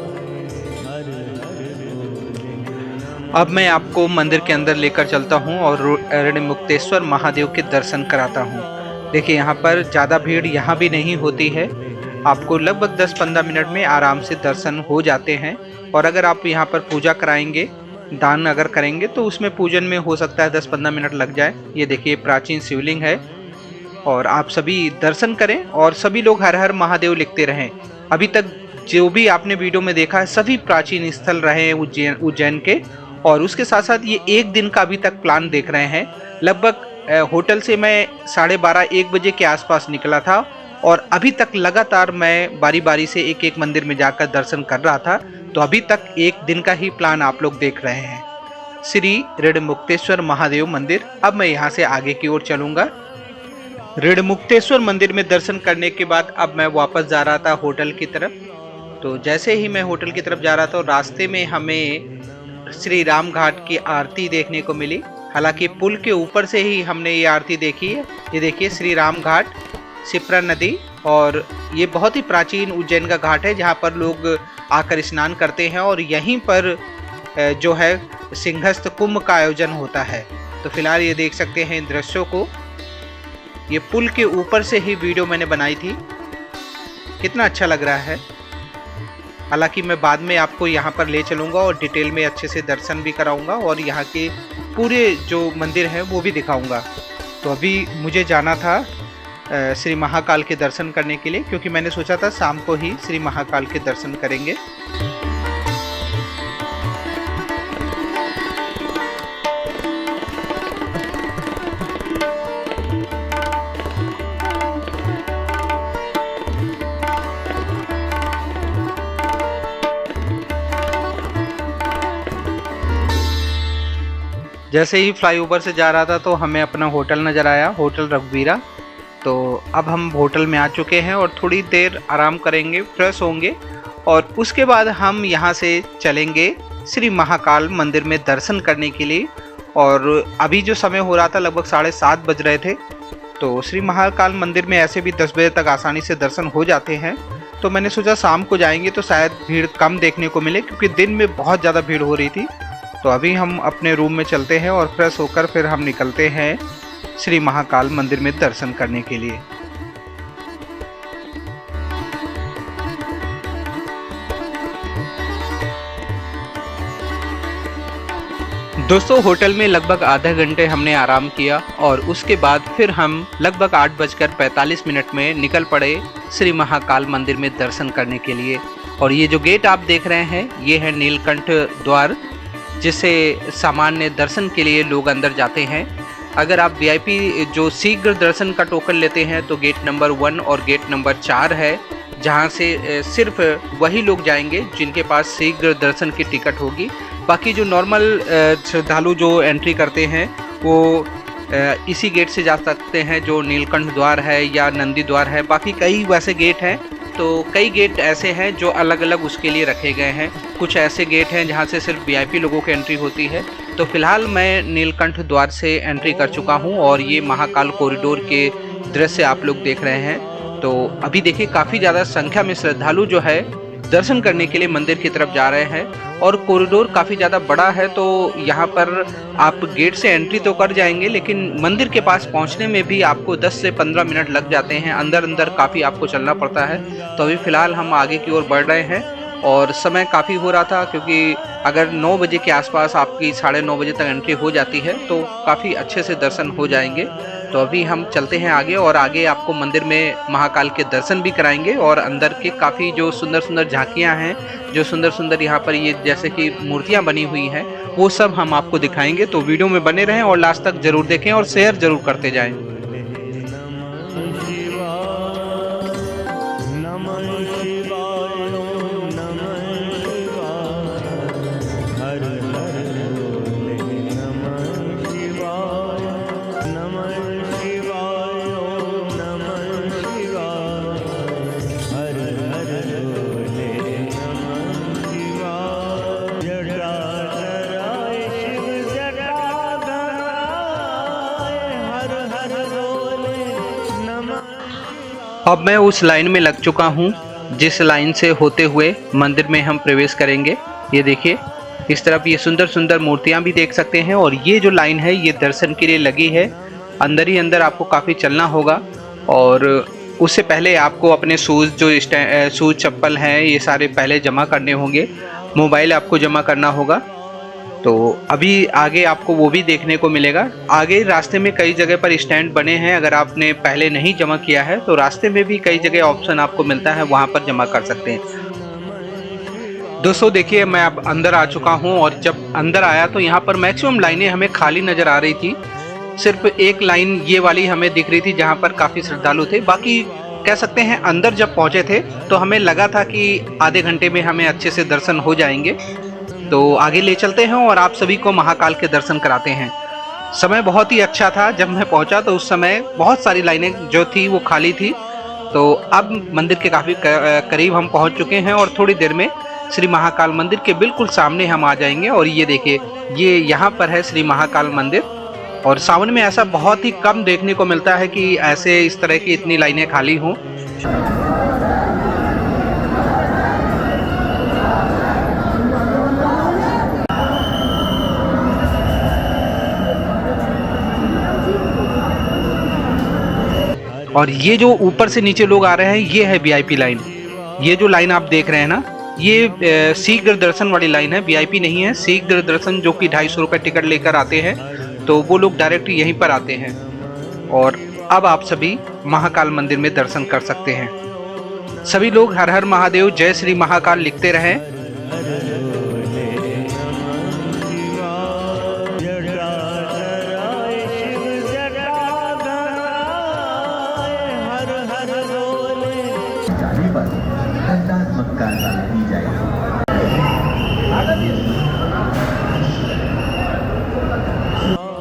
अब मैं आपको मंदिर के अंदर लेकर चलता हूं और ऋण मुक्तेश्वर महादेव के दर्शन कराता हूं। देखिए यहाँ पर ज़्यादा भीड़ यहाँ भी नहीं होती है, आपको लगभग 10-15 मिनट में आराम से दर्शन हो जाते हैं। और अगर आप यहाँ पर पूजा कराएंगे, दान अगर करेंगे तो उसमें पूजन में हो सकता है 10-15 मिनट लग जाए। ये देखिए प्राचीन शिवलिंग है और आप सभी दर्शन करें और सभी लोग हर हर महादेव लिखते रहें। अभी तक जो भी आपने वीडियो में देखा है सभी प्राचीन स्थल रहे हैं उज्जैन के। और उसके साथ साथ ये एक दिन का अभी तक प्लान देख रहे हैं। लगभग होटल से मैं 12:30-1 बजे के आसपास निकला था और अभी तक लगातार मैं बारी बारी से एक एक मंदिर में जाकर दर्शन कर रहा था। तो अभी तक एक दिन का ही प्लान आप लोग देख रहे हैं। श्री ऋण मुक्तेश्वर महादेव मंदिर। अब मैं यहाँ से आगे की ओर चलूँगा। ऋण मुक्तेश्वर मंदिर में दर्शन करने के बाद अब मैं वापस जा रहा था होटल की तरफ। तो जैसे ही मैं होटल की तरफ जा रहा था, रास्ते में हमें श्री राम घाट की आरती देखने को मिली। हालांकि पुल के ऊपर से ही हमने ये आरती देखी है। ये देखिए श्री राम घाट, शिप्रा नदी, और ये बहुत ही प्राचीन उज्जैन का घाट है जहाँ पर लोग आकर स्नान करते हैं। और यहीं पर जो है सिंहस्थ कुंभ का आयोजन होता है। तो फिलहाल ये देख सकते हैं इन दृश्यों को। ये पुल के ऊपर से ही वीडियो मैंने बनाई थी, कितना अच्छा लग रहा है। हालांकि मैं बाद में आपको यहाँ पर ले चलूँगा और डिटेल में अच्छे से दर्शन भी कराऊँगा और यहाँ के पूरे जो मंदिर हैं वो भी दिखाऊँगा। तो अभी मुझे जाना था श्री महाकाल के दर्शन करने के लिए, क्योंकि मैंने सोचा था शाम को ही श्री महाकाल के दर्शन करेंगे। जैसे ही फ्लाईओवर से जा रहा था तो हमें अपना होटल नज़र आया, होटल रघुवीरा। तो अब हम होटल में आ चुके हैं और थोड़ी देर आराम करेंगे, फ्रेश होंगे और उसके बाद हम यहाँ से चलेंगे श्री महाकाल मंदिर में दर्शन करने के लिए। और अभी जो समय हो रहा था लगभग 7:30 बज रहे थे। तो श्री महाकाल मंदिर में ऐसे भी 10 बजे तक आसानी से दर्शन हो जाते हैं। तो मैंने सोचा शाम को जाएंगे तो शायद भीड़ कम देखने को मिले, क्योंकि दिन में बहुत ज़्यादा भीड़ हो रही थी। तो अभी हम अपने रूम में चलते हैं और फ्रेश होकर फिर हम निकलते हैं श्री महाकाल मंदिर में दर्शन करने के लिए। दोस्तों होटल में लगभग आधा घंटे हमने आराम किया और उसके बाद फिर हम लगभग 8:45 में निकल पड़े श्री महाकाल मंदिर में दर्शन करने के लिए। और ये जो गेट आप देख रहे हैं ये है नीलकंठ द्वार, जिसे सामान्य दर्शन के लिए लोग अंदर जाते हैं। अगर आप वीआईपी जो शीघ्र दर्शन का टोकन लेते हैं तो गेट नंबर 1 और गेट नंबर 4 है, जहां से सिर्फ वही लोग जाएंगे जिनके पास शीघ्र दर्शन की टिकट होगी। बाकी जो नॉर्मल श्रद्धालु जो एंट्री करते हैं वो इसी गेट से जा सकते हैं, जो नीलकंठ द्वार है या नंदी द्वार है। बाकी कई वैसे गेट हैं, तो कई गेट ऐसे हैं जो अलग अलग उसके लिए रखे गए हैं। कुछ ऐसे गेट हैं जहां से सिर्फ वीआईपी लोगों की एंट्री होती है। तो फिलहाल मैं नीलकंठ द्वार से एंट्री कर चुका हूं और ये महाकाल कॉरिडोर के दृश्य आप लोग देख रहे हैं। तो अभी देखिए काफ़ी ज़्यादा संख्या में श्रद्धालु जो है दर्शन करने के लिए मंदिर की तरफ जा रहे हैं। और कॉरिडोर काफ़ी ज़्यादा बड़ा है, तो यहाँ पर आप गेट से एंट्री तो कर जाएंगे, लेकिन मंदिर के पास पहुँचने में भी आपको 10 से 15 मिनट लग जाते हैं। अंदर काफ़ी आपको चलना पड़ता है। तो अभी फ़िलहाल हम आगे की ओर बढ़ रहे हैं और समय काफ़ी हो रहा था, क्योंकि अगर 9 बजे के आसपास आपकी 9:30 बजे तक एंट्री हो जाती है तो काफ़ी अच्छे से दर्शन हो जाएंगे। तो अभी हम चलते हैं आगे और आगे आपको मंदिर में महाकाल के दर्शन भी कराएंगे और अंदर के काफ़ी जो सुंदर सुंदर झांकियां हैं, जो सुंदर सुंदर यहाँ पर ये जैसे कि मूर्तियां बनी हुई हैं, वो सब हम आपको दिखाएंगे। तो वीडियो में बने रहें और लास्ट तक ज़रूर देखें और शेयर ज़रूर करते जाएं। अब मैं उस लाइन में लग चुका हूँ जिस लाइन से होते हुए मंदिर में हम प्रवेश करेंगे। ये देखिए इस तरफ ये सुंदर सुंदर मूर्तियाँ भी देख सकते हैं। और ये जो लाइन है ये दर्शन के लिए लगी है। अंदर ही अंदर आपको काफ़ी चलना होगा और उससे पहले आपको अपने शूज़ जो शूज़ चप्पल हैं ये सारे पहले जमा करने होंगे। मोबाइल आपको जमा करना होगा। तो अभी आगे आपको वो भी देखने को मिलेगा। आगे रास्ते में कई जगह पर स्टैंड बने हैं, अगर आपने पहले नहीं जमा किया है तो रास्ते में भी कई जगह ऑप्शन आपको मिलता है, वहाँ पर जमा कर सकते हैं। दोस्तों देखिए मैं अब अंदर आ चुका हूँ और जब अंदर आया तो यहाँ पर मैक्सिमम लाइनें हमें खाली नज़र आ रही थी। सिर्फ एक लाइन ये वाली हमें दिख रही थी जहाँ पर काफ़ी श्रद्धालु थे। बाकी कह सकते हैं अंदर जब पहुँचे थे तो हमें लगा था कि आधे घंटे में हमें अच्छे से दर्शन हो जाएंगे। तो आगे ले चलते हैं और आप सभी को महाकाल के दर्शन कराते हैं। समय बहुत ही अच्छा था, जब मैं पहुंचा तो उस समय बहुत सारी लाइनें जो थी वो खाली थी। तो अब मंदिर के काफ़ी करीब हम पहुंच चुके हैं और थोड़ी देर में श्री महाकाल मंदिर के बिल्कुल सामने हम आ जाएंगे। और ये देखिए ये यहाँ पर है श्री महाकाल मंदिर। और सावन में ऐसा बहुत ही कम देखने को मिलता है कि ऐसे इस तरह की इतनी लाइनें खाली हों। और ये जो ऊपर से नीचे लोग आ रहे हैं ये है वीआईपी लाइन। ये जो लाइन आप देख रहे हैं ना ये शीघ्र दर्शन वाली लाइन है, वीआईपी नहीं है। शीघ्र दर्शन जो कि 250 रुपये टिकट लेकर आते हैं तो वो लोग डायरेक्ट यहीं पर आते हैं। और अब आप सभी महाकाल मंदिर में दर्शन कर सकते हैं। सभी लोग हर हर महादेव जय श्री महाकाल लिखते रहें।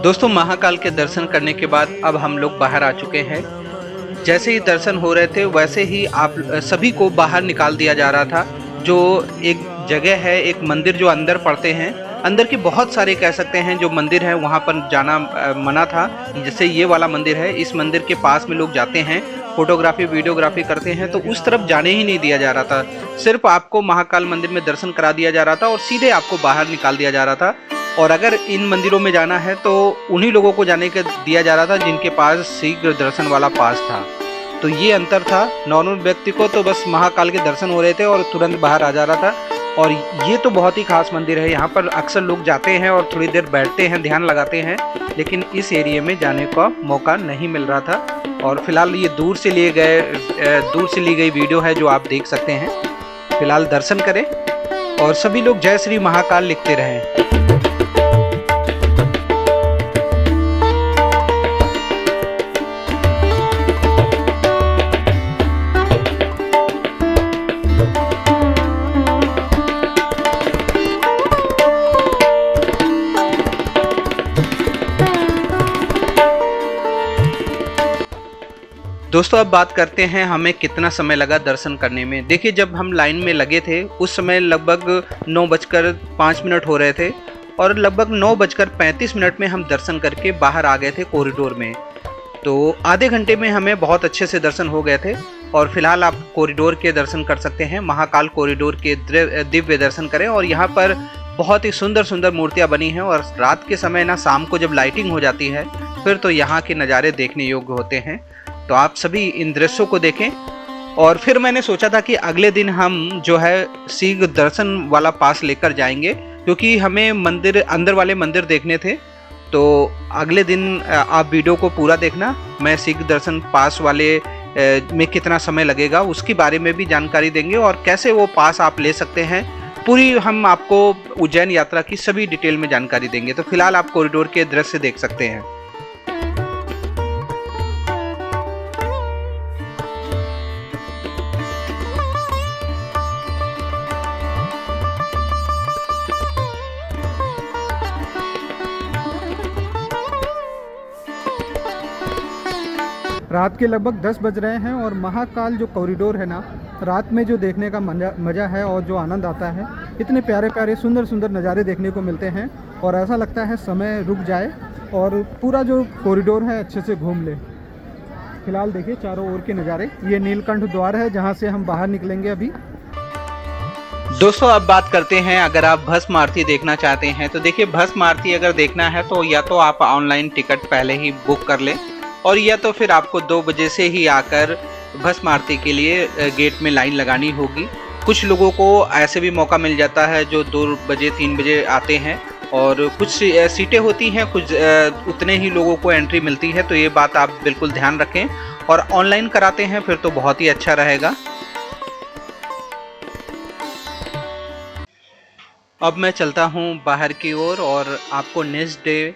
दोस्तों महाकाल के दर्शन करने के बाद अब हम लोग बाहर आ चुके हैं। जैसे ही दर्शन हो रहे थे वैसे ही आप सभी को बाहर निकाल दिया जा रहा था। जो एक जगह है, एक मंदिर जो अंदर पड़ते हैं, अंदर के बहुत सारे कह सकते हैं जो मंदिर हैं वहाँ पर जाना मना था। जैसे ये वाला मंदिर है, इस मंदिर के पास में लोग जाते हैं, फोटोग्राफी वीडियोग्राफी करते हैं, तो उस तरफ जाने ही नहीं दिया जा रहा था। सिर्फ आपको महाकाल मंदिर में दर्शन करा दिया जा रहा था और सीधे आपको बाहर निकाल दिया जा रहा था। और अगर इन मंदिरों में जाना है तो उन्हीं लोगों को जाने के दिया जा रहा था जिनके पास शीघ्र दर्शन वाला पास था। तो ये अंतर था। नॉर्मल व्यक्ति को तो बस महाकाल के दर्शन हो रहे थे और तुरंत बाहर आ जा रहा था। और ये तो बहुत ही खास मंदिर है। यहाँ पर अक्सर लोग जाते हैं और थोड़ी देर बैठते हैं, ध्यान लगाते हैं, लेकिन इस एरिया में जाने का मौका नहीं मिल रहा था। और फिलहाल ये दूर से ली गई वीडियो है जो आप देख सकते हैं। फिलहाल दर्शन करें और सभी लोग जय श्री महाकाल लिखते रहें। दोस्तों अब बात करते हैं हमें कितना समय लगा दर्शन करने में। देखिए जब हम लाइन में लगे थे उस समय लगभग 9:05 हो रहे थे और लगभग 9:35 में हम दर्शन करके बाहर आ गए थे कॉरिडोर में। तो आधे घंटे में हमें बहुत अच्छे से दर्शन हो गए थे। और फिलहाल आप कॉरिडोर के दर्शन कर सकते हैं, महाकाल कॉरिडोर के दिव्य दर्शन करें। और यहाँ पर बहुत ही सुंदर सुंदर मूर्तियाँ बनी हैं और रात के समय ना, शाम को जब लाइटिंग हो जाती है फिर तो यहाँ के नज़ारे देखने योग्य होते हैं। तो आप सभी इन दृश्यों को देखें। और फिर मैंने सोचा था कि अगले दिन हम जो है शीघ्र दर्शन वाला पास लेकर जाएंगे, क्योंकि हमें मंदिर अंदर वाले मंदिर देखने थे। तो अगले दिन आप वीडियो को पूरा देखना। मैं शीघ्र दर्शन पास वाले में कितना समय लगेगा उसके बारे में भी जानकारी देंगे और कैसे वो पास आप ले सकते हैं, पूरी हम आपको उज्जैन यात्रा की सभी डिटेल में जानकारी देंगे। तो फिलहाल आप कॉरिडोर के दृश्य देख सकते हैं। रात के लगभग 10 बज रहे हैं और महाकाल जो कॉरिडोर है ना, रात में जो देखने का मज़ा है और जो आनंद आता है, इतने प्यारे प्यारे सुंदर सुंदर नज़ारे देखने को मिलते हैं और ऐसा लगता है समय रुक जाए और पूरा जो कॉरिडोर है अच्छे से घूम ले। फिलहाल देखिए चारों ओर के नज़ारे। ये नीलकंठ द्वार है जहाँ से हम बाहर निकलेंगे अभी। दोस्तों अब बात करते हैं, अगर आप भस्म आरती देखना चाहते हैं तो देखिए भस्म आरती अगर देखना है तो या तो आप ऑनलाइन टिकट पहले ही बुक कर लें और या तो फिर आपको 2 बजे से ही आकर भस्म आरती के लिए गेट में लाइन लगानी होगी। कुछ लोगों को ऐसे भी मौका मिल जाता है जो 2 बजे 3 बजे आते हैं और कुछ सीटें होती हैं, कुछ उतने ही लोगों को एंट्री मिलती है। तो ये बात आप बिल्कुल ध्यान रखें और ऑनलाइन कराते हैं फिर तो बहुत ही अच्छा रहेगा। अब मैं चलता हूँ बाहर की ओर और आपको नेक्स्ट डे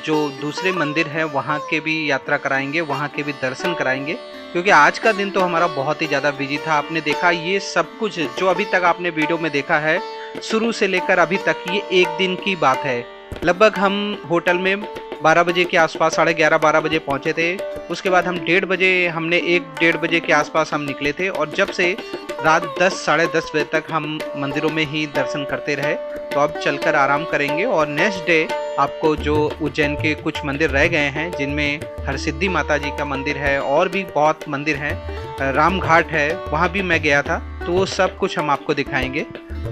जो दूसरे मंदिर है वहाँ के भी यात्रा कराएंगे, वहाँ के भी दर्शन कराएंगे, क्योंकि आज का दिन तो हमारा बहुत ही ज़्यादा बिजी था। आपने देखा ये सब कुछ जो अभी तक आपने वीडियो में देखा है शुरू से लेकर अभी तक, ये एक दिन की बात है। लगभग हम होटल में 12 बजे के आसपास, 11:30-12 बजे पहुँचे थे। उसके बाद हम 1:30 बजे, हमने 1-1:30 बजे के आसपास हम निकले थे और जब से रात 10-10:30 बजे तक हम मंदिरों में ही दर्शन करते रहे। तो अब चलकर आराम करेंगे और नेक्स्ट डे आपको जो उज्जैन के कुछ मंदिर रह गए हैं जिनमें हरसिद्धि माता जी का मंदिर है और भी बहुत मंदिर हैं, राम घाट है, वहाँ भी मैं गया था, तो वो सब कुछ हम आपको दिखाएंगे।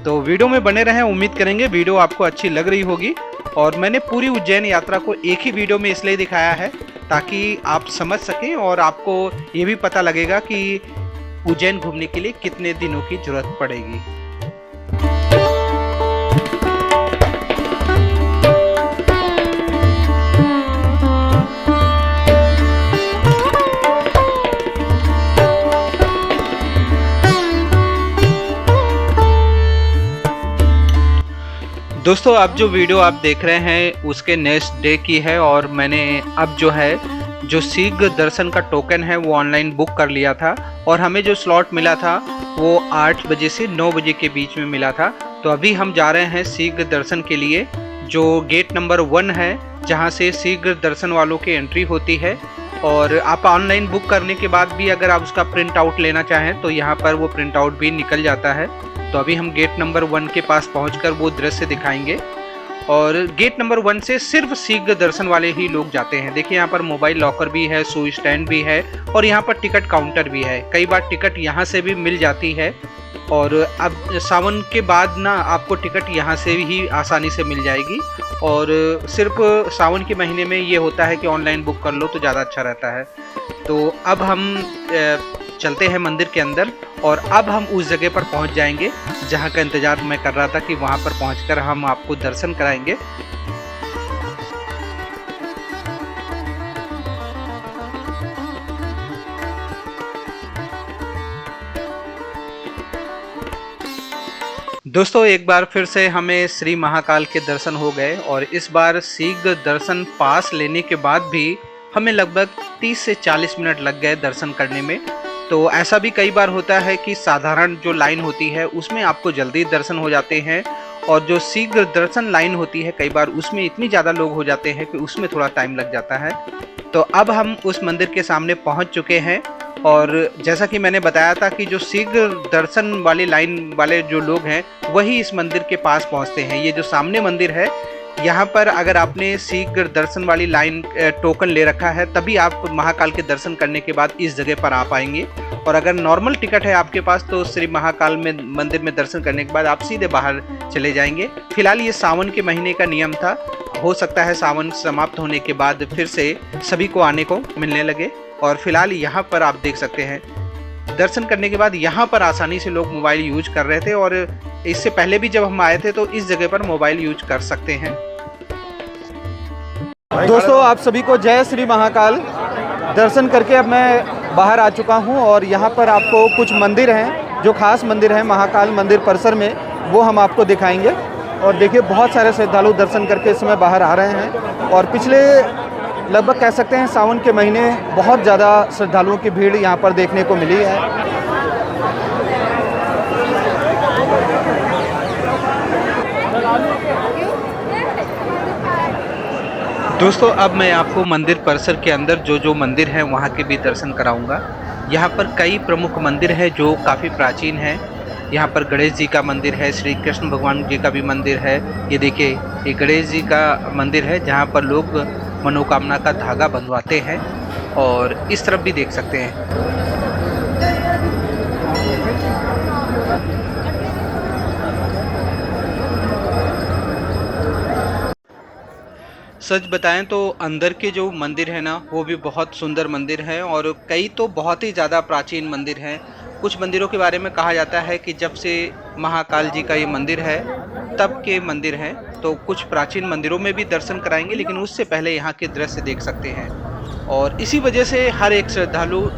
तो वीडियो में बने रहें, उम्मीद करेंगे वीडियो आपको अच्छी लग रही होगी। और मैंने पूरी उज्जैन यात्रा को एक ही वीडियो में इसलिए दिखाया है ताकि आप समझ सकें और आपको ये भी पता लगेगा कि उज्जैन घूमने के लिए कितने दिनों की जरूरत पड़ेगी। दोस्तों अब जो वीडियो आप देख रहे हैं उसके नेक्स्ट डे की है और मैंने अब जो शीघ्र दर्शन का टोकन है वो ऑनलाइन बुक कर लिया था और हमें जो स्लॉट मिला था वो 8 बजे से 9 बजे के बीच में मिला था। तो अभी हम जा रहे हैं शीघ्र दर्शन के लिए, जो गेट नंबर 1 है जहां से शीघ्र दर्शन वालों की एंट्री होती है। और आप ऑनलाइन बुक करने के बाद भी अगर आप उसका प्रिंट आउट लेना चाहें तो यहाँ पर वो प्रिंट आउट भी निकल जाता है। तो अभी हम गेट नंबर 1 के पास पहुंचकर वो दृश्य दिखाएंगे और गेट नंबर 1 से सिर्फ शीघ्र दर्शन वाले ही लोग जाते हैं। देखिए यहाँ पर मोबाइल लॉकर भी है, शू स्टैंड भी है और यहाँ पर टिकट काउंटर भी है। कई बार टिकट यहाँ से भी मिल जाती है और अब सावन के बाद ना आपको टिकट यहाँ से ही आसानी से मिल जाएगी। और सिर्फ सावन के महीने में ये होता है कि ऑनलाइन बुक कर लो तो ज़्यादा अच्छा रहता है। तो अब हम चलते हैं मंदिर के अंदर और अब हम उस जगह पर पहुंच जाएंगे जहां का इंतजार मैं कर रहा था कि वहां पर पहुंचकर हम आपको दर्शन कराएंगे। दोस्तों एक बार फिर से हमें श्री महाकाल के दर्शन हो गए और इस बार शीघ्र दर्शन पास लेने के बाद भी हमें लगभग 30 से 40 मिनट लग गए दर्शन करने में। तो ऐसा भी कई बार होता है कि साधारण जो लाइन होती है उसमें आपको जल्दी दर्शन हो जाते हैं और जो शीघ्र दर्शन लाइन होती है कई बार उसमें इतनी ज़्यादा लोग हो जाते हैं कि उसमें थोड़ा टाइम लग जाता है। तो अब हम उस मंदिर के सामने पहुंच चुके हैं और जैसा कि मैंने बताया था कि जो शीघ्र दर्शन वाली लाइन वाले जो लोग हैं वही इस मंदिर के पास पहुंचते हैं। ये जो सामने मंदिर है यहाँ पर अगर आपने शीघ्र दर्शन वाली लाइन टोकन ले रखा है तभी आप महाकाल के दर्शन करने के बाद इस जगह पर आ पाएंगे और अगर नॉर्मल टिकट है आपके पास तो श्री महाकाल में मंदिर में दर्शन करने के बाद आप सीधे बाहर चले जाएंगे। फिलहाल ये सावन के महीने का नियम था, हो सकता है सावन समाप्त होने के बाद फिर से सभी को आने को मिलने लगे। और फिलहाल यहाँ पर आप देख सकते हैं दर्शन करने के बाद यहाँ पर आसानी से लोग मोबाइल यूज कर रहे थे और इससे पहले भी जब हम आए थे तो इस जगह पर मोबाइल यूज कर सकते हैं। दोस्तों आप सभी को जय श्री महाकाल। दर्शन करके अब मैं बाहर आ चुका हूँ और यहाँ पर आपको कुछ मंदिर हैं जो खास मंदिर हैं महाकाल मंदिर परिसर में, वो हम आपको दिखाएंगे। और देखिए बहुत सारे श्रद्धालु दर्शन करके इस समय बाहर आ रहे हैं और पिछले लगभग कह सकते हैं सावन के महीने बहुत ज़्यादा श्रद्धालुओं की भीड़ यहाँ पर देखने को मिली है। दोस्तों अब मैं आपको मंदिर परिसर के अंदर जो जो मंदिर हैं वहाँ के भी दर्शन कराऊंगा। यहाँ पर कई प्रमुख मंदिर हैं जो काफ़ी प्राचीन हैं। यहाँ पर गणेश जी का मंदिर है, श्री कृष्ण भगवान जी का भी मंदिर है। ये देखिए ये गणेश जी का मंदिर है जहाँ पर लोग मनोकामना का धागा बंधवाते हैं और इस तरफ भी देख सकते हैं। सच बताएं तो अंदर के जो मंदिर है ना वो भी बहुत सुंदर मंदिर है और कई तो बहुत ही ज़्यादा प्राचीन मंदिर हैं। कुछ मंदिरों के बारे में कहा जाता है कि जब से महाकाल जी का ये मंदिर है तब के मंदिर हैं। तो कुछ प्राचीन मंदिरों में भी दर्शन कराएंगे लेकिन उससे पहले यहाँ के दृश्य देख सकते हैं और इसी वजह से हर एक श्रद्धालु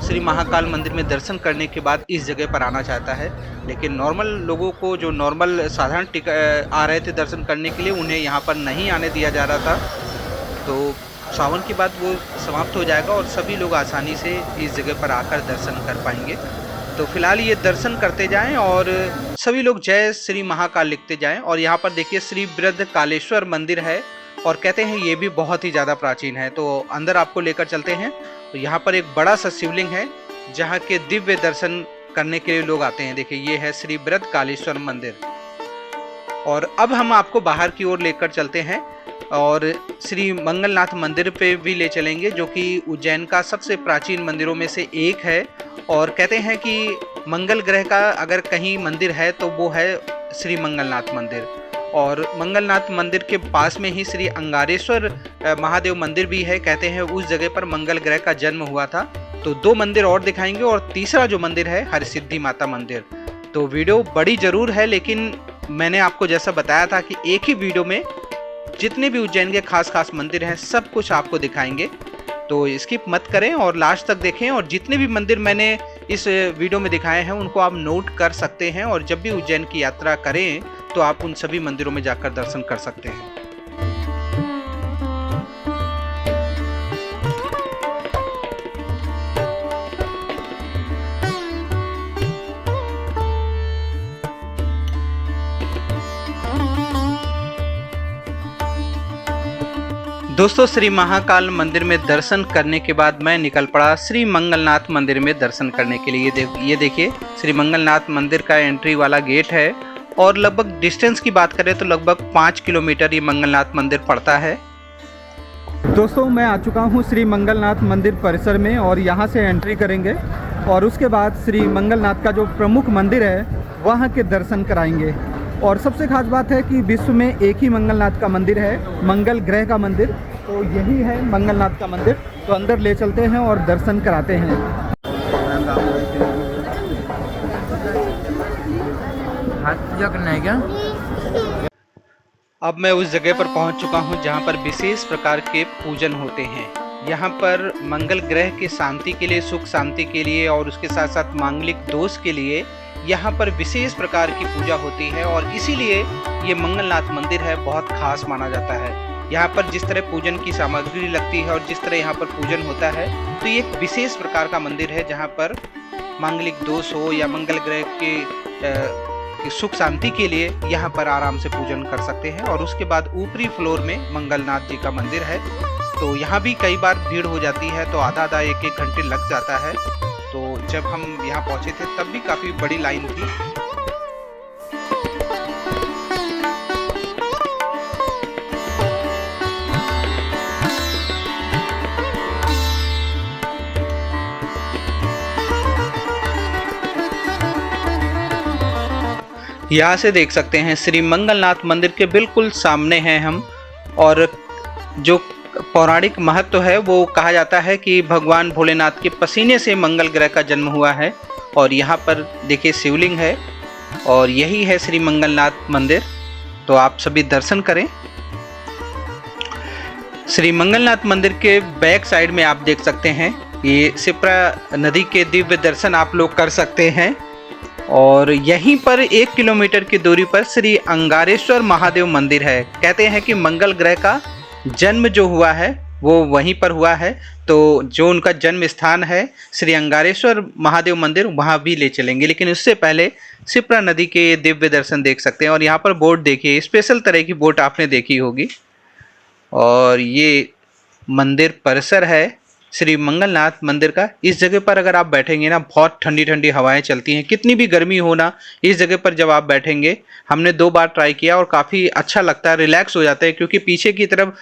श्री महाकाल मंदिर में दर्शन करने के बाद इस जगह पर आना चाहता है। लेकिन नॉर्मल लोगों को जो नॉर्मल साधारण आ रहे थे दर्शन करने के लिए उन्हें यहाँ पर नहीं आने दिया जा रहा था। तो सावन के बाद वो समाप्त हो जाएगा और सभी लोग आसानी से इस जगह पर आकर दर्शन कर पाएंगे। तो फिलहाल ये दर्शन करते जाएं और सभी लोग जय श्री महाकाल लिखते जाएं। और यहाँ पर देखिए श्री बृहद कालेश्वर मंदिर है और कहते हैं ये भी बहुत ही ज़्यादा प्राचीन है। तो अंदर आपको लेकर चलते हैं। तो यहाँ पर एक बड़ा सा शिवलिंग है जहाँ के दिव्य दर्शन करने के लिए लोग आते हैं। देखिए ये है श्री बृहद कालेश्वर मंदिर। और अब हम आपको बाहर की ओर लेकर चलते हैं और श्री मंगलनाथ मंदिर पे भी ले चलेंगे जो कि उज्जैन का सबसे प्राचीन मंदिरों में से एक है। और कहते हैं कि मंगल ग्रह का अगर कहीं मंदिर है तो वो है श्री मंगलनाथ मंदिर। और मंगलनाथ मंदिर के पास में ही श्री अंगारेश्वर महादेव मंदिर भी है। कहते हैं उस जगह पर मंगल ग्रह का जन्म हुआ था। तो दो मंदिर और दिखाएंगे और तीसरा जो मंदिर है हरसिद्धि माता मंदिर। तो वीडियो बड़ी जरूर है लेकिन मैंने आपको जैसा बताया था कि एक ही वीडियो में जितने भी उज्जैन के खास मंदिर हैं सब कुछ आपको दिखाएंगे। तो स्किप मत करें और लास्ट तक देखें। और जितने भी मंदिर मैंने इस वीडियो में दिखाए हैं उनको आप नोट कर सकते हैं और जब भी उज्जैन की यात्रा करें तो आप उन सभी मंदिरों में जाकर दर्शन कर सकते हैं। दोस्तों श्री महाकाल मंदिर में दर्शन करने के बाद मैं निकल पड़ा श्री मंगलनाथ मंदिर में दर्शन करने के लिए। ये देखिए श्री मंगलनाथ मंदिर का एंट्री वाला गेट है और लगभग डिस्टेंस की बात करें तो लगभग 5 किलोमीटर ये मंगलनाथ मंदिर पड़ता है। दोस्तों मैं आ चुका हूँ श्री मंगलनाथ मंदिर परिसर में और यहाँ से एंट्री करेंगे और उसके बाद श्री मंगलनाथ का जो प्रमुख मंदिर है वहाँ के दर्शन कराएंगे। और सबसे खास बात है कि विश्व में एक ही मंगलनाथ का मंदिर है, मंगल ग्रह का मंदिर, तो यही है मंगलनाथ का मंदिर। तो अंदर ले चलते हैं और दर्शन कराते हैं। हाथ पूजा करना है क्या? अब मैं उस जगह पर पहुंच चुका हूं जहां पर विशेष प्रकार के पूजन होते हैं। यहाँ पर मंगल ग्रह की शांति के लिए, सुख शांति के लिए और उसके साथ साथ मांगलिक दोष के लिए यहाँ पर विशेष प्रकार की पूजा होती है और इसीलिए ये मंगलनाथ मंदिर है बहुत खास माना जाता है। यहाँ पर जिस तरह पूजन की सामग्री लगती है और जिस तरह यहाँ पर पूजन होता है, तो ये एक विशेष प्रकार का मंदिर है जहाँ पर मांगलिक दोष हो या मंगल ग्रह के सुख शांति के लिए यहाँ पर आराम से पूजन कर सकते हैं। और उसके बाद ऊपरी फ्लोर में मंगलनाथ जी का मंदिर है, तो यहाँ भी कई बार भीड़ हो जाती है, तो आधा एक घंटे लग जाता है। तो जब हम यहाँ पहुँचे थे तब भी काफ़ी बड़ी लाइन थी। यहाँ से देख सकते हैं श्री मंगलनाथ मंदिर के बिल्कुल सामने हैं हम, और जो पौराणिक महत्व है वो कहा जाता है कि भगवान भोलेनाथ के पसीने से मंगल ग्रह का जन्म हुआ है। और यहाँ पर देखिए शिवलिंग है और यही है श्री मंगलनाथ मंदिर। तो आप सभी दर्शन करें। श्री मंगलनाथ मंदिर के बैक साइड में आप देख सकते हैं ये शिप्रा नदी के दिव्य दर्शन आप लोग कर सकते हैं। और यहीं पर 1 किलोमीटर की दूरी पर श्री अंगारेश्वर महादेव मंदिर है। कहते हैं कि मंगल ग्रह का जन्म जो हुआ है वो वहीं पर हुआ है, तो जो उनका जन्म स्थान है श्री अंगारेश्वर महादेव मंदिर, वहाँ भी ले चलेंगे। लेकिन उससे पहले शिप्रा नदी के दिव्य दर्शन देख सकते हैं। और यहाँ पर बोट देखिए, स्पेशल तरह की बोट आपने देखी होगी। और ये मंदिर परिसर है श्री मंगलनाथ मंदिर का। इस जगह पर अगर आप बैठेंगे ना, बहुत ठंडी ठंडी हवाएं चलती हैं। कितनी भी गर्मी हो ना, इस जगह पर जब आप बैठेंगे, हमने 2 बार ट्राई किया और काफ़ी अच्छा लगता है, रिलैक्स हो जाता है। क्योंकि पीछे की तरफ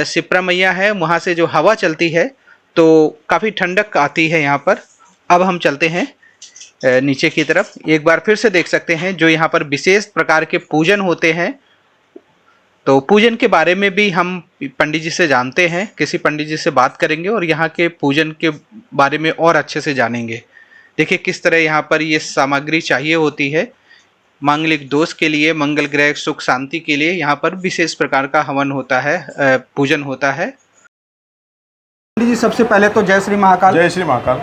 शिप्रा मैया है, वहाँ से जो हवा चलती है तो काफ़ी ठंडक आती है यहाँ पर। अब हम चलते हैं नीचे की तरफ। एक बार फिर से देख सकते हैं जो यहाँ पर विशेष प्रकार के पूजन होते हैं। तो पूजन के बारे में भी हम पंडित जी से जानते हैं, किसी पंडित जी से बात करेंगे और यहाँ के पूजन के बारे में और अच्छे से जानेंगे। देखिए किस तरह यहाँ पर ये सामग्री चाहिए होती है मांगलिक दोष के लिए, मंगल ग्रह सुख शांति के लिए यहाँ पर विशेष प्रकार का हवन होता है, पूजन होता है। पंडित जी सबसे पहले तो जय श्री महाकाल। जय श्री महाकाल।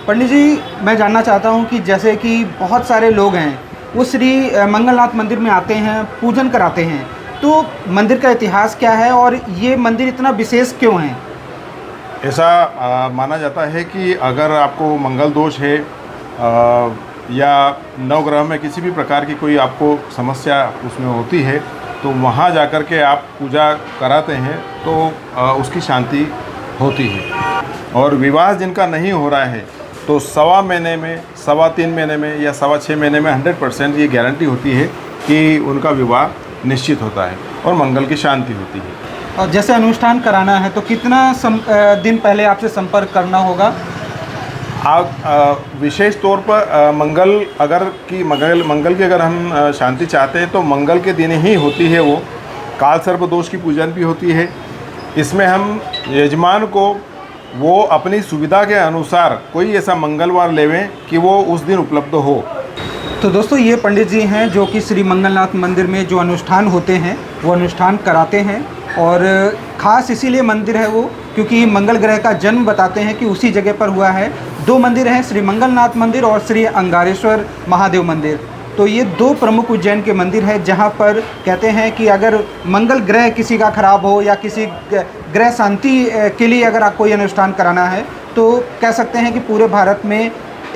पंडित जी मैं जानना चाहता हूँ कि जैसे कि बहुत सारे लोग हैं वो श्री मंगलनाथ मंदिर में आते हैं, पूजन कराते हैं, तो मंदिर का इतिहास क्या है और ये मंदिर इतना विशेष क्यों है? ऐसा माना जाता है कि अगर आपको मंगल दोष है या नवग्रह में किसी भी प्रकार की कोई आपको समस्या उसमें होती है, तो वहाँ जाकर के आप पूजा कराते हैं तो उसकी शांति होती है। और विवाह जिनका नहीं हो रहा है तो 1.25 महीने में, 3.25 महीने में या 6.25 महीने में 100% ये गारंटी होती है कि उनका विवाह निश्चित होता है और मंगल की शांति होती है। और जैसे अनुष्ठान कराना है तो कितना दिन पहले आपसे संपर्क करना होगा? आप विशेष तौर पर मंगल की अगर हम शांति चाहते हैं तो मंगल के दिन ही होती है। वो काल सर्प दोष की पूजन भी होती है। इसमें हम यजमान को वो अपनी सुविधा के अनुसार कोई ऐसा मंगलवार लेवें कि वो उस दिन उपलब्ध हो। तो दोस्तों ये पंडित जी हैं जो कि श्री मंगलनाथ मंदिर में जो अनुष्ठान होते हैं वो अनुष्ठान कराते हैं। और ख़ास इसीलिए मंदिर है वो क्योंकि मंगल ग्रह का जन्म बताते हैं कि उसी जगह पर हुआ है। 2 मंदिर हैं, श्री मंगलनाथ मंदिर और श्री अंगारेश्वर महादेव मंदिर। तो ये 2 प्रमुख उज्जैन के मंदिर हैं जहाँ पर कहते हैं कि अगर मंगल ग्रह किसी का ख़राब हो या किसी ग्रह शांति के लिए अगर आप कोई अनुष्ठान कराना है तो कह सकते हैं कि पूरे भारत में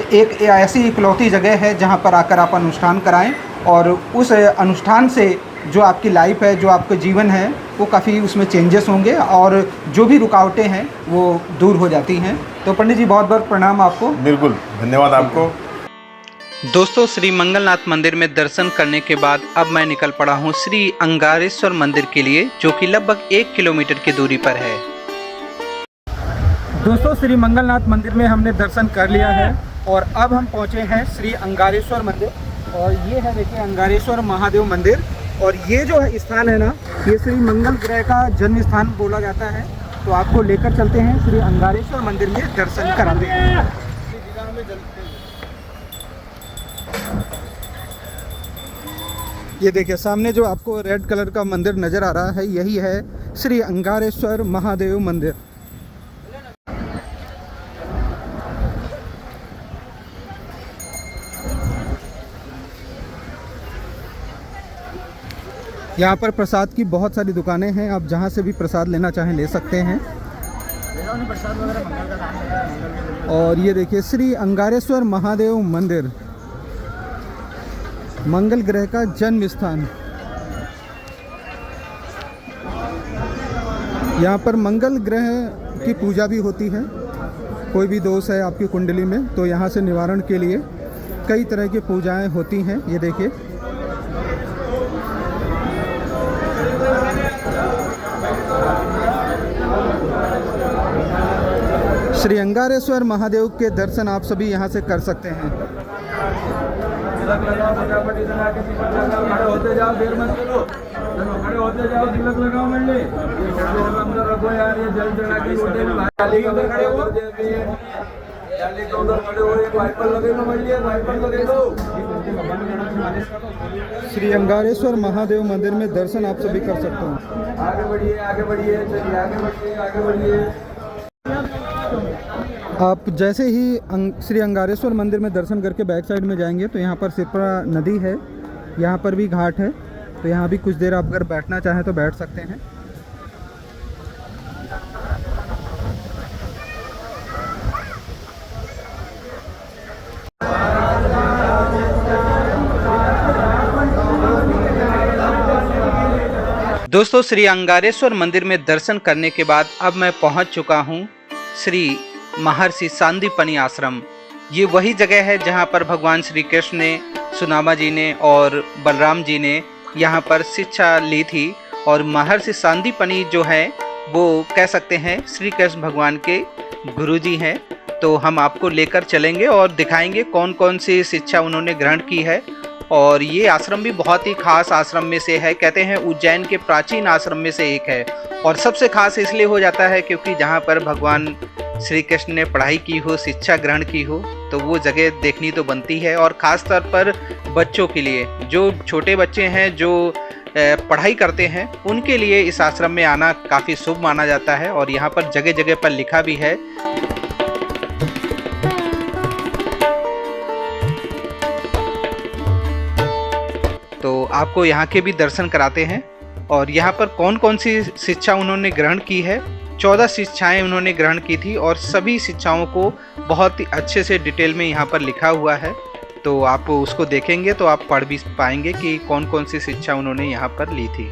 एक ऐसी इकलौती जगह है जहाँ पर आकर आप अनुष्ठान कराएं और उस अनुष्ठान से जो आपकी लाइफ है, जो आपका जीवन है, वो काफ़ी उसमें चेंजेस होंगे और जो भी रुकावटें हैं वो दूर हो जाती हैं। तो पंडित जी बहुत बहुत प्रणाम आपको। बिल्कुल, धन्यवाद आपको। दोस्तों श्री मंगलनाथ मंदिर में दर्शन करने के बाद अब मैं निकल पड़ा हूँ श्री अंगारेश्वर मंदिर के लिए, जो कि लगभग 1 किलोमीटर की दूरी पर है। दोस्तों श्री मंगलनाथ मंदिर में हमने दर्शन कर लिया है और अब हम पहुँचे हैं श्री अंगारेश्वर मंदिर। और ये है देखिए अंगारेश्वर महादेव मंदिर। और ये जो है स्थान है ना, ये श्री मंगल ग्रह का जन्म स्थान बोला जाता है। तो आपको लेकर चलते हैं श्री अंगारेश्वर मंदिर में दर्शन कराते हैं। ये देखिए सामने जो आपको रेड कलर का मंदिर नज़र आ रहा है, यही है श्री अंगारेश्वर महादेव मंदिर। यहाँ पर प्रसाद की बहुत सारी दुकानें हैं, आप जहाँ से भी प्रसाद लेना चाहें ले सकते हैं। और ये देखिए श्री अंगारेश्वर महादेव मंदिर, मंगल ग्रह का जन्म स्थान। यहाँ पर मंगल ग्रह की पूजा भी होती है। कोई भी दोष है आपकी कुंडली में तो यहाँ से निवारण के लिए कई तरह की पूजाएं होती हैं। ये देखिए श्री अंगारेश्वर महादेव के दर्शन आप सभी यहाँ से कर सकते हैं। श्री अंगारेश्वर महादेव मंदिर में दर्शन आप सभी कर सकते हैं। आगे बढ़िए, आगे बढ़िए, चलिए आगे बढ़िए, आगे बढ़िए। आप जैसे ही श्री अंगारेश्वर मंदिर में दर्शन करके बैक साइड में जाएंगे तो यहाँ पर सिपरा नदी है, यहाँ पर भी घाट है, तो यहाँ भी कुछ देर आप अगर बैठना चाहें तो बैठ सकते हैं। दोस्तों, श्री अंगारेश्वर मंदिर में दर्शन करने के बाद अब मैं पहुंच चुका हूं श्री महर्षि सांदीपनि आश्रम। ये वही जगह है जहां पर भगवान श्री कृष्ण ने, सुदामा जी ने और बलराम जी ने यहाँ पर शिक्षा ली थी। और महर्षि सांदीपनि जो है वो कह सकते हैं श्री कृष्ण भगवान के गुरुजी हैं। तो हम आपको लेकर चलेंगे और दिखाएंगे कौन कौन सी शिक्षा उन्होंने ग्रहण की है। और ये आश्रम भी बहुत ही खास आश्रम में से है, कहते हैं उज्जैन के प्राचीन आश्रम में से एक है। और सबसे खास इसलिए हो जाता है क्योंकि जहाँ पर भगवान श्री कृष्ण ने पढ़ाई की हो, शिक्षा ग्रहण की हो, तो वो जगह देखनी तो बनती है। और ख़ास तौर पर बच्चों के लिए, जो छोटे बच्चे हैं जो पढ़ाई करते हैं, उनके लिए इस आश्रम में आना काफ़ी शुभ माना जाता है। और यहाँ पर जगह जगह पर लिखा भी है। तो आपको यहाँ के भी दर्शन कराते हैं। और यहाँ पर कौन कौन सी शिक्षा उन्होंने ग्रहण की है, 14 शिक्षाएं उन्होंने ग्रहण की थी और सभी शिक्षाओं को बहुत ही अच्छे से डिटेल में यहाँ पर लिखा हुआ है। तो आप उसको देखेंगे तो आप पढ़ भी पाएंगे कि कौन कौन सी शिक्षा उन्होंने यहाँ पर ली थी।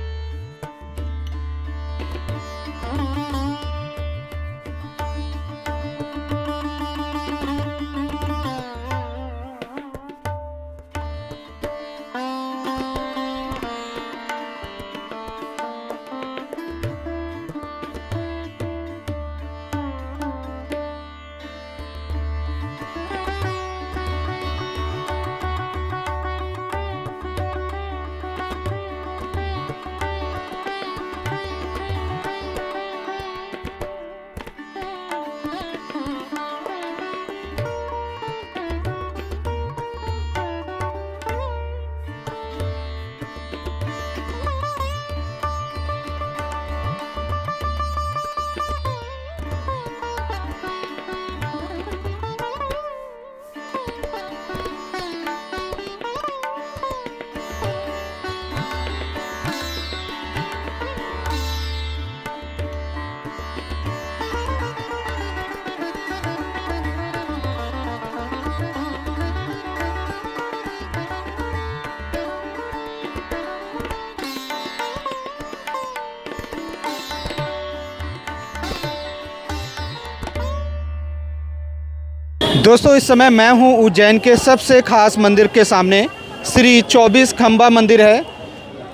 दोस्तों, इस समय मैं हूं उज्जैन के सबसे खास मंदिर के सामने, श्री 24 खंबा मंदिर है।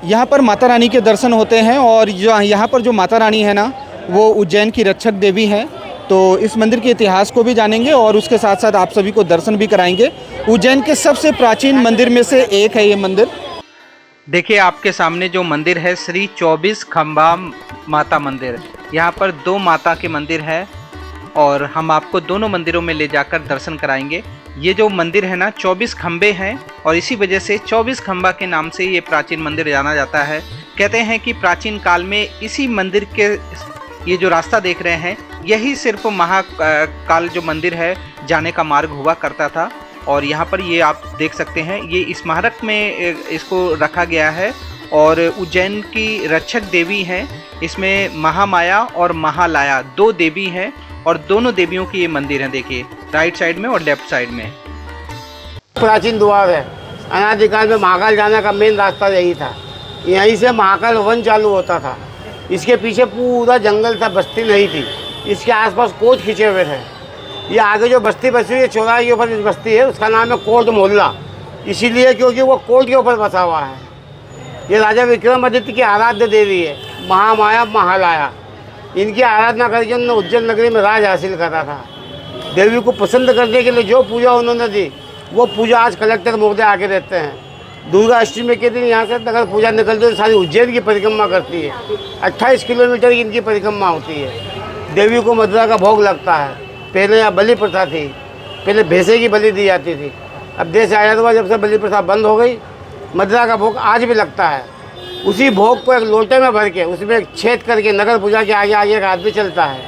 यहां पर माता रानी के दर्शन होते हैं और यहां पर जो माता रानी है ना, वो उज्जैन की रक्षक देवी है। तो इस मंदिर के इतिहास को भी जानेंगे और उसके साथ साथ आप सभी को दर्शन भी कराएंगे। उज्जैन के सबसे प्राचीन मंदिर में से एक है ये मंदिर। देखिए, आपके सामने जो मंदिर है श्री 24 खंबा माता मंदिर, यहाँ पर 2 माता के मंदिर है और हम आपको दोनों मंदिरों में ले जाकर दर्शन कराएंगे। ये जो मंदिर है ना, 24 खंबे हैं और इसी वजह से 24 खंबा के नाम से ये प्राचीन मंदिर जाना जाता है। कहते हैं कि प्राचीन काल में इसी मंदिर के ये जो रास्ता देख रहे हैं यही सिर्फ महाकाल जो मंदिर है जाने का मार्ग हुआ करता था। और यहाँ पर ये आप देख सकते हैं ये स्मारक में इसको रखा गया है। और उज्जैन की रक्षक देवी हैं, इसमें महामाया और महालाया 2 देवी हैं और दोनों देवियों की ये मंदिर है। देखिए राइट साइड में और लेफ्ट साइड में प्राचीन द्वार है। अनादिकाल में महाकाल जाने का मेन रास्ता यही था। यहीं से महाकाल वन चालू होता था। इसके पीछे पूरा जंगल था, बस्ती नहीं थी। इसके आसपास कोट खींचे हुए थे। ये आगे जो बस्ती बसी हुई है चौराहे के ऊपर इस बस्ती है, उसका नाम है कोट मोहल्ला, इसीलिए क्योंकि वो कोट के ऊपर बसा हुआ है। ये राजा विक्रमादित्य की आराध्य देवी है, महामाया महालाया। इनकी आराधना करके उन्होंने उज्जैन नगरी में राज हासिल करा था। देवी को पसंद करने के लिए जो पूजा उन्होंने दी वो पूजा आज कलेक्टर महोदय आके देते हैं। दुर्गा अष्टमी के दिन यहाँ से नगर पूजा निकलती है, सारी उज्जैन की परिक्रमा करती है। 28 किलोमीटर की इनकी परिक्रमा होती है। देवी को मदिरा का भोग लगता है। पहले यहाँ बलि प्रथा थी, पहले भैंसे की बलि दी जाती थी। अब देश आज़ाद हुआ जब से बलि प्रथा बंद हो गई। मदिरा का भोग आज भी लगता है। उसी भोग को एक लोटे में भर के उसमें एक छेद करके नगर पूजा के आगे आगे एक आदमी चलता है।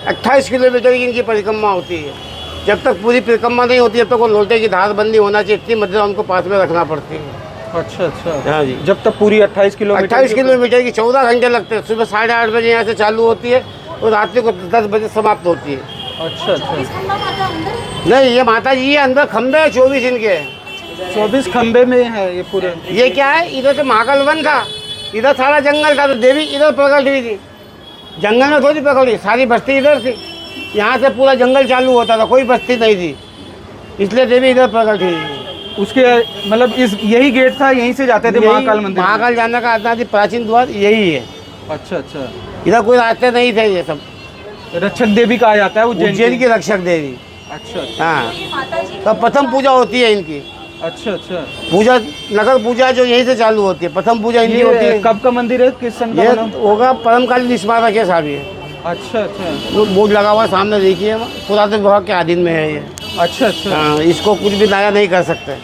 28 किलोमीटर की इनकी परिक्रमा होती है। जब तक पूरी परिक्रमा नहीं होती जब तक वो लोटे की धार बंदी होना चाहिए, इतनी मदिरा उनको पास में रखना पड़ती है। अच्छा। हाँ जी। जब तक पूरी 28 किलोमीटर 28 किलोमीटर की 14 घंटे लगते हैं। सुबह 8:30 बजे यहाँ से चालू होती है और रात्रि को 10 बजे समाप्त होती है। अच्छा। नहीं, ये माता जी ये अंदर खंबे है 24 इनके। 24 खंबे में है ये पूरे। ये क्या है, इधर से महाकाल वन था, इधर सारा जंगल था, तो देवी इधर प्रकट हुई थी। जंगल में थोड़ी प्रकट हुई, सारी बस्ती इधर थी। यहाँ से पूरा जंगल चालू होता था, कोई बस्ती नहीं थी, इसलिए देवी इधर प्रकट हुई थी। उसके मतलब इस यही गेट था, यहीं से जाते थे महाकाल मंदिर। महाकाल जाने का आदि प्राचीन द्वार यही है। अच्छा। इधर कोई रास्ते नहीं थे। ये सब रक्षक देवी कहा जाता है उज्जैन की रक्षक देवी। अच्छा। हाँ, तो प्रथम पूजा होती है इनकी। अच्छा। पूजा नगर पूजा जो यहीं से चालू होती है, प्रथम पूजा इनकी होती है। कब का मंदिर है, किस सन का ये बना? होगा परमकालीन स्मारक है साहब ये। अच्छा। वो बोर्ड लगा हुआ सामने देखिए, पुरातन विभाग के अधीन में है ये। अच्छा। हाँ, इसको कुछ भी नया नहीं कर सकते।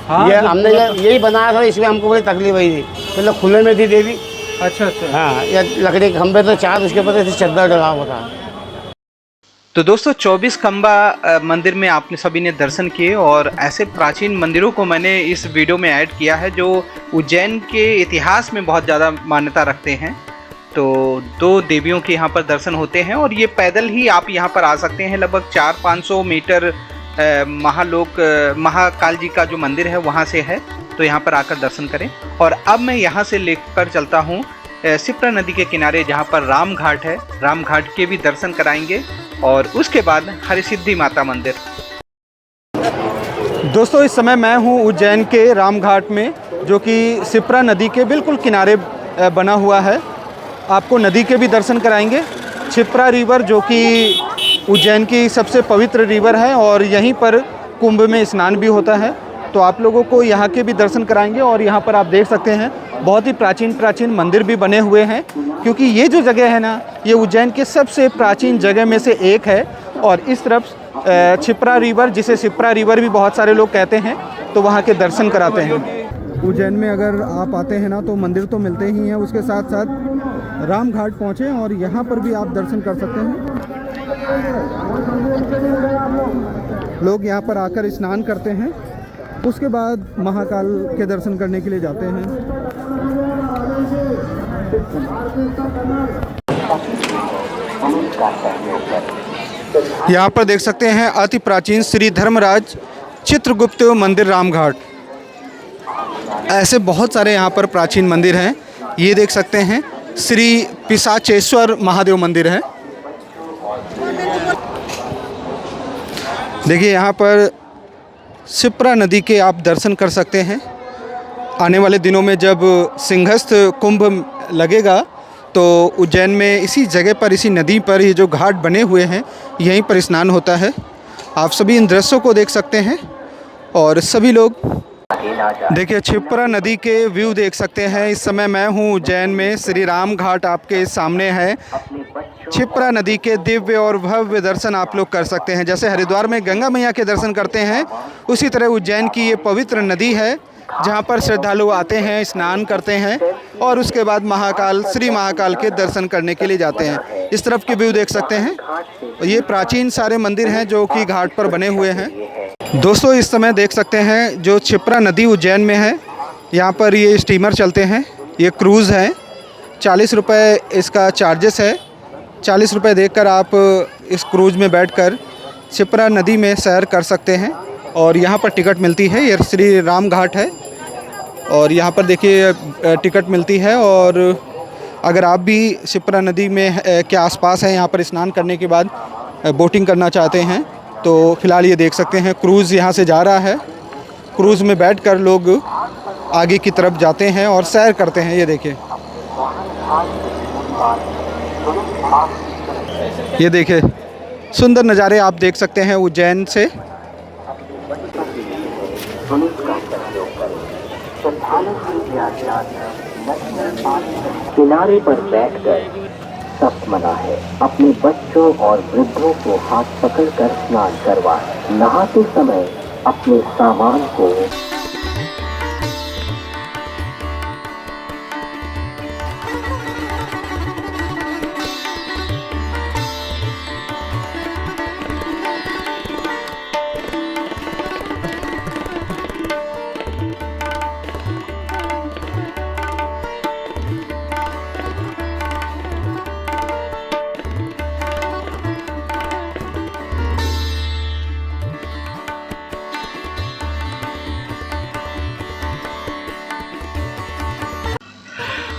हाँ, ये हमने यही बनाया था, इसमें हमको बड़ी तकलीफ हुई थी। पहले खुले में थी देवी। अच्छा। हाँ, ये लकड़ी के खंभे तो 4, उसके ऊपर ऐसे चद्दर डला हुआ था। तो दोस्तों 24 खंबा मंदिर में आपने सभी ने दर्शन किए और ऐसे प्राचीन मंदिरों को मैंने इस वीडियो में ऐड किया है जो उज्जैन के इतिहास में बहुत ज़्यादा मान्यता रखते हैं। तो 2 देवियों के यहाँ पर दर्शन होते हैं और ये पैदल ही आप यहाँ पर आ सकते हैं। लगभग 400-500 मीटर महाकाल जी का जो मंदिर है वहाँ से है, तो यहाँ पर आकर दर्शन करें। और अब मैं यहाँ से लेकर चलता हूँ सिप्रा नदी के किनारे जहाँ पर राम घाट है, राम घाट के भी दर्शन कराएंगे और उसके बाद हरसिद्धि माता मंदिर। दोस्तों इस समय मैं हूँ उज्जैन के राम घाट में, जो कि सिप्रा नदी के बिल्कुल किनारे बना हुआ है। आपको नदी के भी दर्शन कराएंगे। क्षिप्रा रिवर जो कि उज्जैन की सबसे पवित्र रिवर है और यहीं पर कुंभ में स्नान भी होता है, तो आप लोगों को यहाँ के भी दर्शन कराएंगे। और यहाँ पर आप देख सकते हैं बहुत ही प्राचीन मंदिर भी बने हुए हैं, क्योंकि ये जो जगह है ना, ये उज्जैन के सबसे प्राचीन जगह में से एक है। और इस तरफ क्षिप्रा रिवर, जिसे सिप्रा रिवर भी बहुत सारे लोग कहते हैं, तो वहाँ के दर्शन कराते हैं। उज्जैन में अगर आप आते हैं ना तो मंदिर तो मिलते ही हैं, उसके साथ साथ राम घाट पहुँचें और यहाँ पर भी आप दर्शन कर सकते हैं। लोग यहाँ पर आकर स्नान करते हैं, उसके बाद महाकाल के दर्शन करने के लिए जाते हैं। यहाँ पर देख सकते हैं अति प्राचीन श्री धर्मराज चित्रगुप्त मंदिर राम घाट। ऐसे बहुत सारे यहाँ पर प्राचीन मंदिर हैं। ये देख सकते हैं श्री पिशाचेश्वर महादेव मंदिर है। देखिए यहाँ पर सिप्रा नदी के आप दर्शन कर सकते हैं। आने वाले दिनों में जब सिंहस्थ कुंभ लगेगा तो उज्जैन में इसी जगह पर, इसी नदी पर ये जो घाट बने हुए हैं, यहीं पर स्नान होता है। आप सभी इन दृश्यों को देख सकते हैं और सभी लोग देखिए छिप्रा नदी के व्यू देख सकते हैं। इस समय मैं हूँ उज्जैन में, श्री राम घाट आपके सामने है। छिप्रा नदी के दिव्य और भव्य दर्शन आप लोग कर सकते हैं। जैसे हरिद्वार में गंगा मैया के दर्शन करते हैं, उसी तरह उज्जैन की ये पवित्र नदी है जहाँ पर श्रद्धालु आते हैं, स्नान करते हैं और उसके बाद महाकाल, श्री महाकाल के दर्शन करने के लिए जाते हैं। इस तरफ के व्यू देख सकते हैं। ये प्राचीन सारे मंदिर हैं जो कि घाट पर बने हुए हैं। दोस्तों इस समय देख सकते हैं जो छिप्रा नदी उज्जैन में है, यहाँ पर ये स्टीमर चलते हैं। ये क्रूज़ है, 40 रुपये इसका चार्जेस है। 40 रुपये देकर आप इस क्रूज़ में बैठकर छिप्रा नदी में सैर कर सकते हैं और यहाँ पर टिकट मिलती है। ये श्री राम घाट है और यहाँ पर देखिए टिकट मिलती है। और अगर आप भी छिप्रा नदी में के आसपास हैं, यहाँ पर स्नान करने के बाद बोटिंग करना चाहते हैं तो फ़िलहाल ये देख सकते हैं क्रूज़ यहाँ से जा रहा है। क्रूज़ में बैठकर लोग आगे की तरफ जाते हैं और सैर करते हैं। ये देखिए, ये देखिए सुंदर नज़ारे आप देख सकते हैं उज्जैन से। किनारे पर बैठकर सख्त मना है अपने बच्चों और वृद्धों को हाथ पकड़कर स्नान करवाएं। नहाते समय अपने सामान को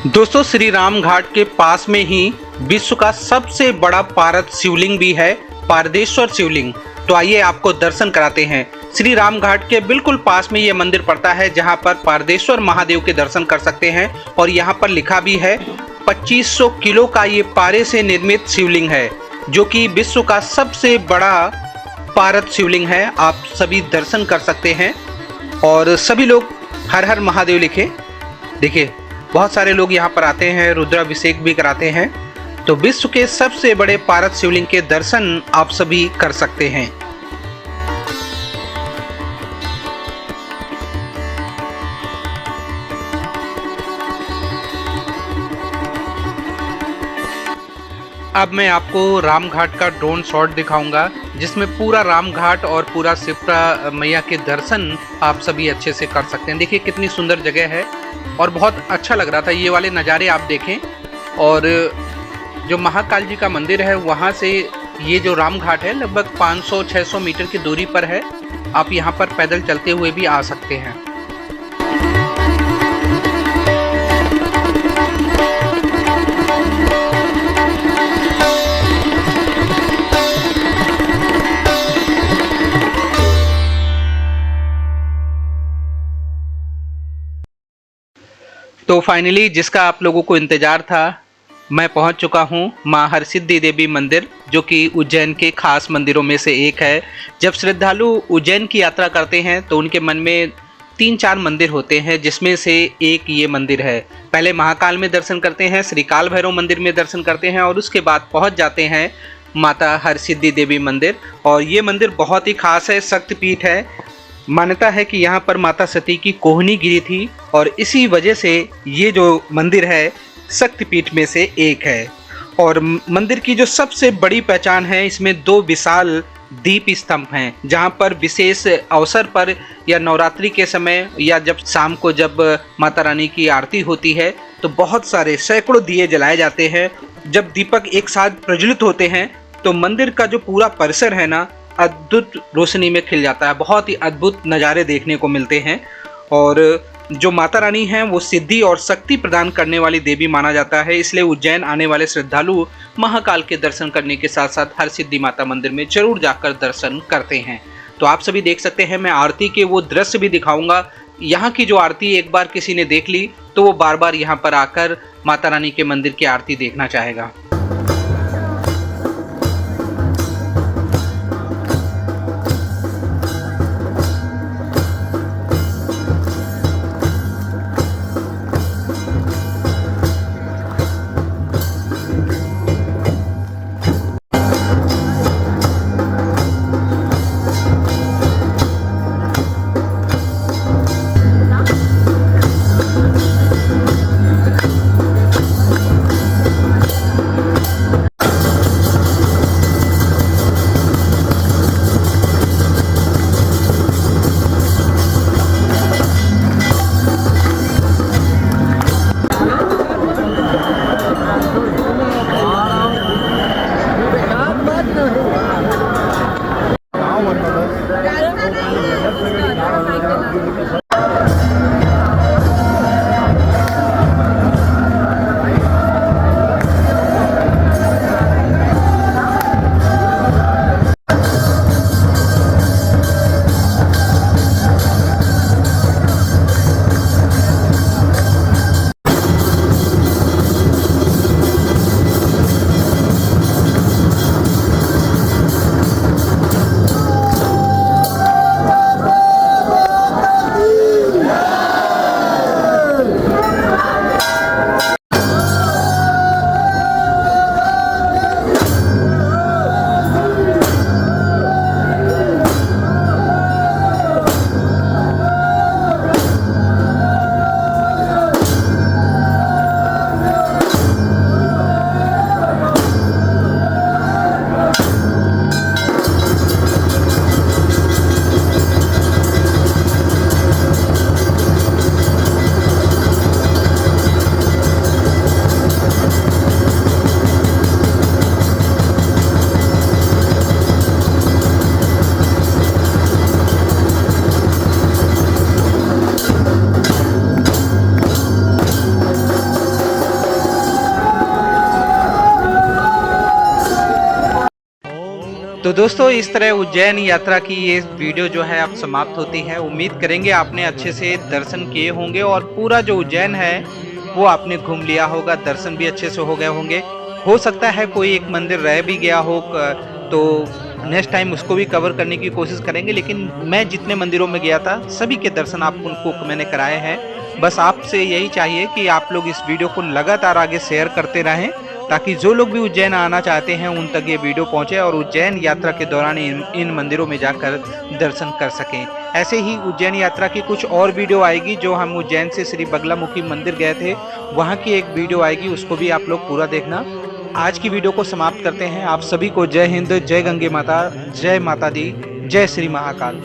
दोस्तों श्री राम घाट के पास में ही विश्व का सबसे बड़ा पारद शिवलिंग भी है, पारदेश्वर शिवलिंग। तो आइए आपको दर्शन कराते हैं। श्री राम घाट के बिल्कुल पास में ये मंदिर पड़ता है जहां पर पारदेश्वर महादेव के दर्शन कर सकते हैं। और यहां पर लिखा भी है 2500 किलो का ये पारे से निर्मित शिवलिंग है, जो कि विश्व का सबसे बड़ा पारद शिवलिंग है। आप सभी दर्शन कर सकते हैं और सभी लोग हर हर महादेव लिखे। देखिए बहुत सारे लोग यहाँ पर आते हैं, रुद्राभिषेक भी कराते हैं। तो विश्व के सबसे बड़े पारद शिवलिंग के दर्शन आप सभी कर सकते हैं। अब मैं आपको राम घाट का ड्रोन शॉट दिखाऊंगा, जिसमें पूरा राम घाट और पूरा छिप्रा मैया के दर्शन आप सभी अच्छे से कर सकते हैं। देखिए कितनी सुंदर जगह है और बहुत अच्छा लग रहा था। ये वाले नज़ारे आप देखें। और जो महाकाल जी का मंदिर है वहाँ से ये जो राम घाट है लगभग 500-600 मीटर की दूरी पर है। आप यहाँ पर पैदल चलते हुए भी आ सकते हैं। तो फाइनली जिसका आप लोगों को इंतज़ार था, मैं पहुंच चुका हूं मां हरसिद्धि देवी मंदिर, जो कि उज्जैन के खास मंदिरों में से एक है। जब श्रद्धालु उज्जैन की यात्रा करते हैं तो उनके मन में 3-4 मंदिर होते हैं, जिसमें से एक ये मंदिर है। पहले महाकाल में दर्शन करते हैं, श्री काल भैरव मंदिर में दर्शन करते हैं और उसके बाद पहुंच जाते हैं माता हरसिद्धि देवी मंदिर। और ये मंदिर बहुत ही खास है, शक्तिपीठ है। मान्यता है कि यहाँ पर माता सती की कोहनी गिरी थी और इसी वजह से ये जो मंदिर है शक्तिपीठ में से एक है। और मंदिर की जो सबसे बड़ी पहचान है, इसमें 2 विशाल दीप स्तंभ हैं, जहाँ पर विशेष अवसर पर या नवरात्रि के समय या जब शाम को जब माता रानी की आरती होती है तो बहुत सारे सैकड़ों दिए जलाए जाते हैं। जब दीपक एक साथ प्रज्वलित होते हैं तो मंदिर का जो पूरा परिसर है ना, अद्भुत रोशनी में खिल जाता है। बहुत ही अद्भुत नज़ारे देखने को मिलते हैं। और जो माता रानी हैं वो सिद्धि और शक्ति प्रदान करने वाली देवी माना जाता है। इसलिए उज्जैन आने वाले श्रद्धालु महाकाल के दर्शन करने के साथ साथ हरसिद्धि माता मंदिर में जरूर जाकर दर्शन करते हैं। तो आप सभी देख सकते हैं, मैं आरती के वो दृश्य भी दिखाऊंगा। यहाँ की जो आरती एक बार किसी ने देख ली तो वो बार बार यहाँ पर आकर माता रानी के मंदिर की आरती देखना चाहेगा। तो दोस्तों इस तरह उज्जैन यात्रा की ये वीडियो जो है अब समाप्त होती है। उम्मीद करेंगे आपने अच्छे से दर्शन किए होंगे और पूरा जो उज्जैन है वो आपने घूम लिया होगा, दर्शन भी अच्छे से हो गए होंगे। हो सकता है कोई एक मंदिर रह भी गया हो, तो नेक्स्ट टाइम उसको भी कवर करने की कोशिश करेंगे। लेकिन मैं जितने मंदिरों में गया था सभी के दर्शन आपको मैंने कराए हैं। बस आपसे यही चाहिए कि आप लोग इस वीडियो को लगातार आगे शेयर करते रहें, ताकि जो लोग भी उज्जैन आना चाहते हैं उन तक ये वीडियो पहुंचे और उज्जैन यात्रा के दौरान इन मंदिरों में जाकर दर्शन कर सकें। ऐसे ही उज्जैन यात्रा की कुछ और वीडियो आएगी। जो हम उज्जैन से श्री बगलामुखी मंदिर गए थे वहां की एक वीडियो आएगी, उसको भी आप लोग पूरा देखना। आज की वीडियो को समाप्त करते हैं। आप सभी को जय हिंद, जय गंगे माता, जय माता दी, जय श्री महाकाल।